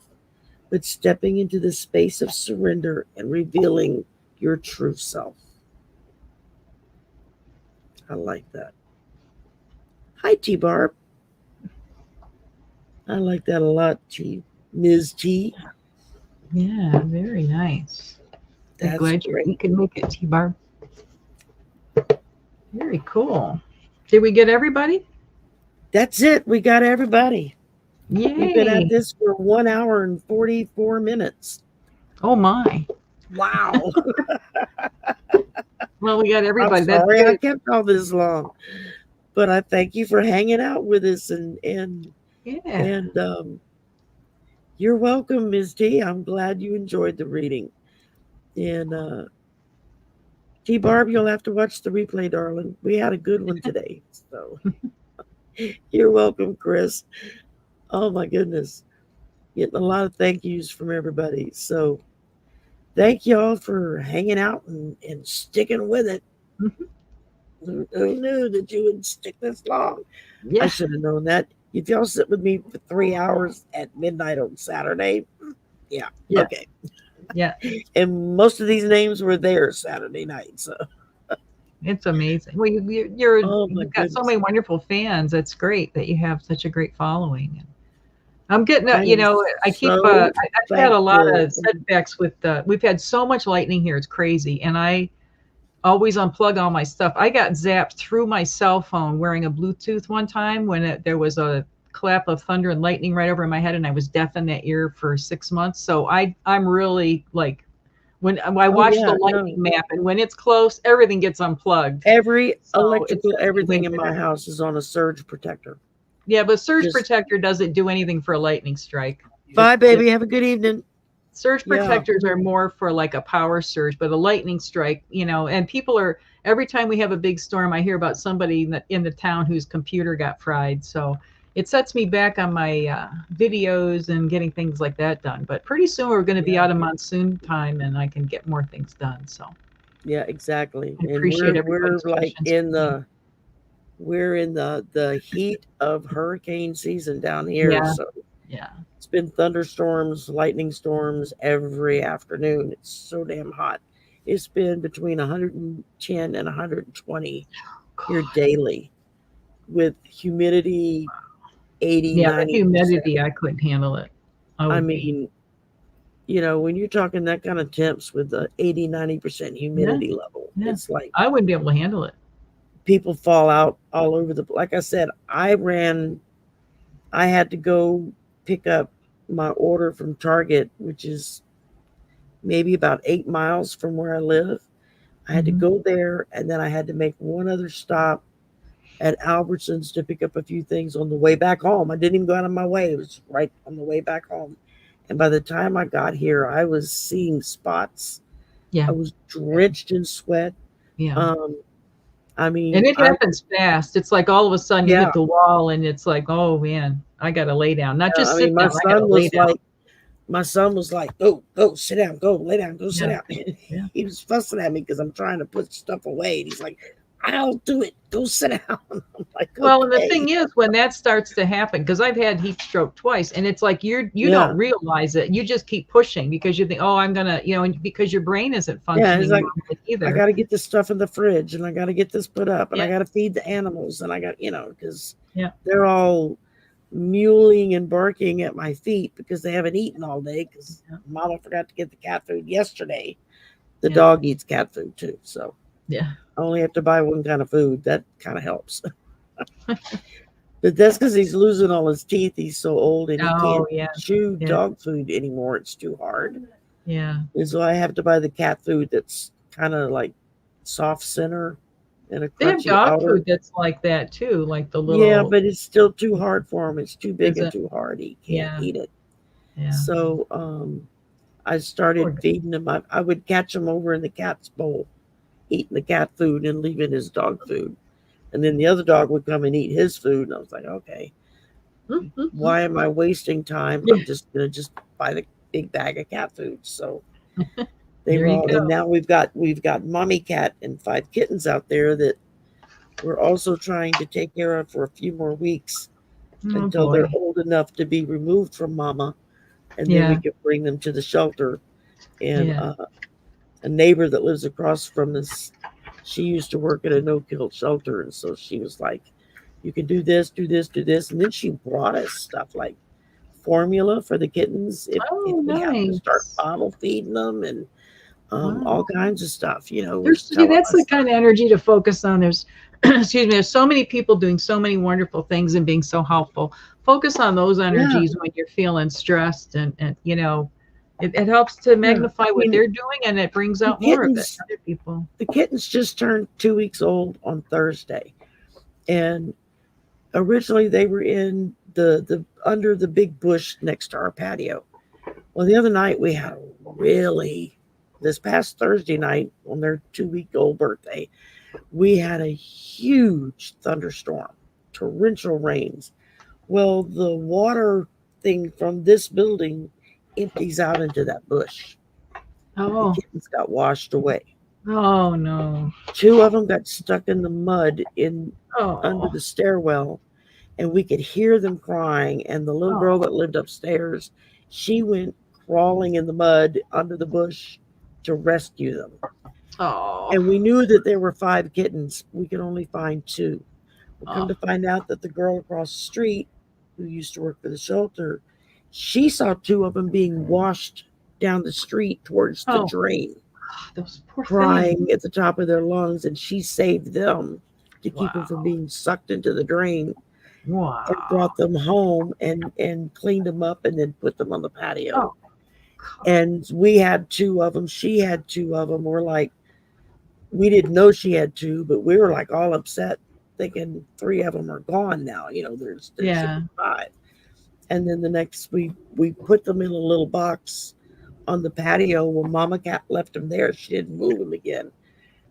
but stepping into the space of surrender and revealing your true self. I like that. Hi, T Barb. I like that a lot, T. Ms. T.
Yeah, very nice. I'm
That's
glad you
great.
can make it, T-Bar. Very cool. Did we get everybody?
That's it. We got everybody. We've been at
Yay.
this for 1 hour and 44 minutes.
Oh my.
Wow.
Well, we got
I'm
everybody. That's
sorry I
good.
kept all this long, but I thank you for hanging out with us
Yeah.
and you're welcome, Ms. T. I'm glad you enjoyed the reading. And T Barb, you'll have to watch the replay, darling. We had a good one today. So you're welcome, Chris. Oh my goodness. Getting a lot of thank yous from everybody. So thank y'all for hanging out and sticking with it.
Mhm.
Who knew that you would stick this long? I
Yeah.
should have known that. If y'all sit with me for 3 hours at midnight on Saturday, yeah,
Yeah.
okay.
Yeah.
And most of these names were there Saturday night. So,
It's amazing. Well,
oh my
you've got so
goodness.
many wonderful fans. It's great that you have such a great following. And I'm getting,
I am
I keep,
so
I've had a lot
thankful.
of setbacks with, we've had so much lightning here. It's crazy. And I always unplug all my stuff. I got zapped through my cell phone wearing a Bluetooth one time when there was a clap of thunder and lightning right over my head, and I was deaf in that ear for 6 months. So I'm really like, when I
Oh
watch the
yeah,
lightning
no.
map, and when it's close, everything gets unplugged.
Every
So it
electrical,
sends me way
everything in my
better.
house is on a surge protector.
Yeah, but surge
Just
protector doesn't do anything for a lightning strike.
bye,
It
baby. Have a good evening.
surge
Yeah,
protectors are more for like a power surge, but a lightning strike, and people are, every time we have a big storm, I hear about somebody in the town whose computer got fried. So it sets me back on my videos and getting things like that done. But pretty soon we're going to be
yeah,
out of monsoon time and I can get more things done. So
yeah, exactly.
I
And
appreciate
we're
everybody's
like
patience
in
with me.
the heat of hurricane season down here.
Yeah,
So
yeah.
it's been thunderstorms, lightning storms every afternoon. It's so damn hot. It's been between 110 and 120 here daily with humidity 80,
Yeah, the
90%.
humidity, I couldn't handle it. I
I
would be.
mean, when you're talking that kind of temps with the 80, 90%
Yeah,
humidity level,
yeah.
it's like
I wouldn't be able to handle it.
people fall out all over like I said, I had to go pick up my order from Target, which is maybe about 8 miles from where I live. I had to
Hmm.
go there and then I had to make one other stop at Albertsons to pick up a few things on the way back home. I didn't even go out of my way. It was right on the way back home. And by the time I got here, I was seeing spots.
Yeah,
I was drenched in sweat.
yeah.
Um, I
And
mean,
it happens fast. It's like all of a sudden you
yeah,
hit the wall and it's like, oh man, I got to lay down. Not
I
just
mean,
sit down, I got to lay down.
my son was like, go, sit down, go, lay down, go, sit
Yeah,
down.
yeah.
He was fussing at me because I'm trying to put stuff away. And he's like, I'll do it. Go sit down. I'm like,
Well, and the
okay.
thing is, when that starts to happen, because I've had heat stroke twice, and it's like you don't
Yeah.
realize it. You just keep pushing because you think, oh, I'm gonna, and because your brain isn't
Yeah. It's
functioning
like,
normally
I
either.
got to get this stuff in the fridge and I got to get this put up and
Yeah,
I got to feed the animals and I got, because
yeah,
they're all mewling and barking at my feet because they haven't eaten all day because
yeah,
mama forgot to get the cat food yesterday. The
yeah,
dog eats cat food too. So
yeah.
I only have to buy one kind of food. That kind of helps. But that's because he's losing all his teeth. He's so old and he
Oh
can't
yeah,
chew
yeah,
dog food anymore. It's too hard.
yeah.
And so I have to buy the cat food that's kind of like soft center and a
They have
crunchy
dog
outer.
food that's like that too, like the
Yeah,
little.
but it's still too hard for him. It's too big
Is
and
it?
too hard. He can't
Yeah,
eat it.
yeah.
So I
Poor
started
guy.
feeding him. I would catch him over in the cat's bowl, eating the cat food and leaving his dog food. And then the other dog would come and eat his food. And I was like, okay, why am I wasting time?
Yeah,
I'm just gonna just buy the big bag of cat food. So they
there
were
you
all. And
go.
now we've got mommy cat and 5 kittens out there that we're also trying to take care of for a few more weeks
Oh
until they're
boy.
old enough to be removed from mama, and then we
Yeah,
can bring them to the shelter. And
yeah.
a neighbor that lives across from us, she used to work at a no-kill shelter, and so she was like, "You can do this, do this, do this," and then she brought us stuff like formula for the kittens if
Oh,
we have to start
nice.
bottle feeding them and
Wow.
all kinds of stuff. Was
There's see,
telling
that's the
us,
kind of energy to focus on. There's excuse me, there's so many people doing so many wonderful things and being so helpful. Focus on those
yeah,
energies when you're feeling stressed and it helps to
yeah.
magnify
I
what
mean,
they're doing and it brings
the
out more of it
kittens,
in other people.
the kittens just turned 2 weeks old on Thursday, and originally they were in the under the big bush next to our patio. Well, the other night we had a really, this past Thursday night on their 2 week old birthday, we had a huge thunderstorm, torrential rains. Well, the water thing from this building empties out into that bush. The
Oh,
kittens got washed away.
oh no.
Two of them got stuck in the mud in under
Oh,
the stairwell, and we could hear them crying. And the little girl
oh,
that lived upstairs, she went crawling in the mud under the bush to rescue them.
Oh.
And we knew that there were 5 kittens. We could only find 2. We come
Oh.
to find out that the girl across the street, who used to work for the shelter, she saw 2 of them being washed down the street towards the
Oh.
drain,
Those poor things.
crying at the top of their lungs, and she saved them to keep them from
Wow.
being sucked into the drain and
Wow.
brought them home and cleaned them up and then put them on the patio.
Oh. God.
And we had 2 of them. She had 2 of them. We're like, we didn't know she had 2, but we were like all upset, thinking 3 of them are gone now. There should
Yeah.
be 5. And then the next, we put them in a little box on the patio. Well, Mama Cat left them there. She didn't move them again.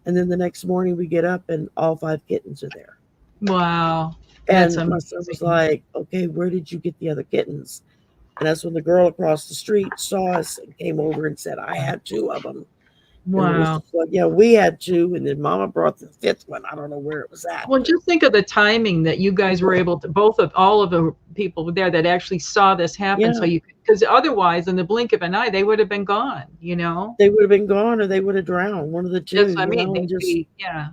And then the next morning we get up and all 5 kittens are there.
Wow.
And
That's
my son was
amazing.
like, okay, where did you get the other kittens? And that's when the girl across the street saw us and came over and said, I had 2 of them. And it was
Wow.
just like, yeah, we had 2. And then Mama brought the 5th one. I don't know where it was at.
Well, just think of the timing that you guys were able to, all of the people there that actually saw this happen.
Yeah.
So because otherwise, in the blink of an eye, they would have been gone,
They would have been gone or they would have drowned, one of the 2.
Yes, I mean,
and just,
yeah.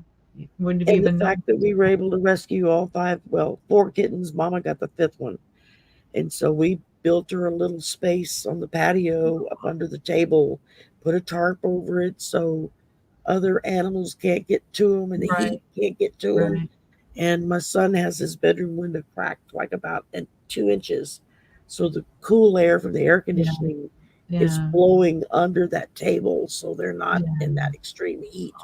Wouldn't have
and
even
the fact that we were able to rescue all 5, 4 kittens. Mama got the 5th one. And so we built her a little space on the patio up under the table, put a tarp over it so other animals can't get to them and the
Right.
heat can't get to them.
Right.
And my son has his bedroom window cracked like about 2 inches. So the cool air from the air conditioning is
Yeah.
blowing under that table. So they're not
Yeah.
in that extreme heat.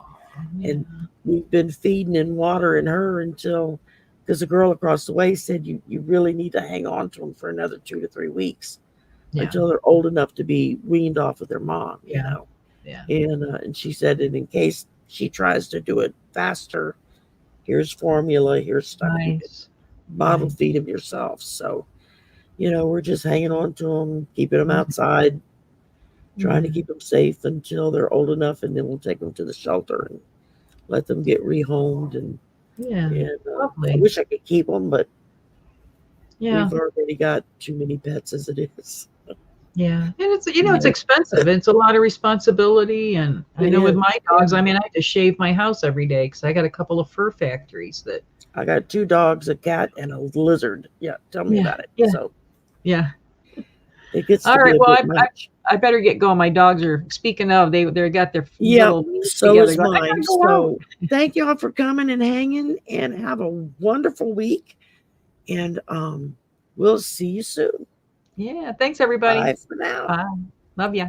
Yeah.
And we've been feeding and watering her until, because the girl across the way said, you really need to hang on to them for another 2 to 3 weeks
Yeah.
until they're old enough to be weaned off of their mom,
Yeah. Yeah.
And she said that in case she tries to do it faster, here's formula, here's stuff you can
Nice.
bottle
Nice.
feed them yourself. So, we're just hanging on to them, keeping them
Mhm.
outside, trying to
Mhm.
keep them safe until they're old enough, and then we'll take them to the shelter and let them get rehomed. And
Yeah.
I
Lovely.
wish I could keep them, but
Yeah.
we've already got too many pets as it is.
Yeah. And it's, it's
Yeah.
expensive. It's a lot of responsibility. And I
It
know with
is.
my dogs, I mean, I have to shave my house every day because I got a couple of fur factories that,
I got 2 dogs, a cat, and a lizard. Yeah, tell me
Yeah,
about it.
yeah.
So
yeah.
it gets to
All
be
right.
a
Well,
bit much.
I better get going. My dogs are, speaking of, they got their
Yeah,
little leaves
so
together.
is
Going, I gotta
mine.
go out.
So thank y'all for coming and hanging, and have a wonderful week. And we'll see you soon.
Yeah. Thanks, everybody.
Bye for now.
Bye. Love ya.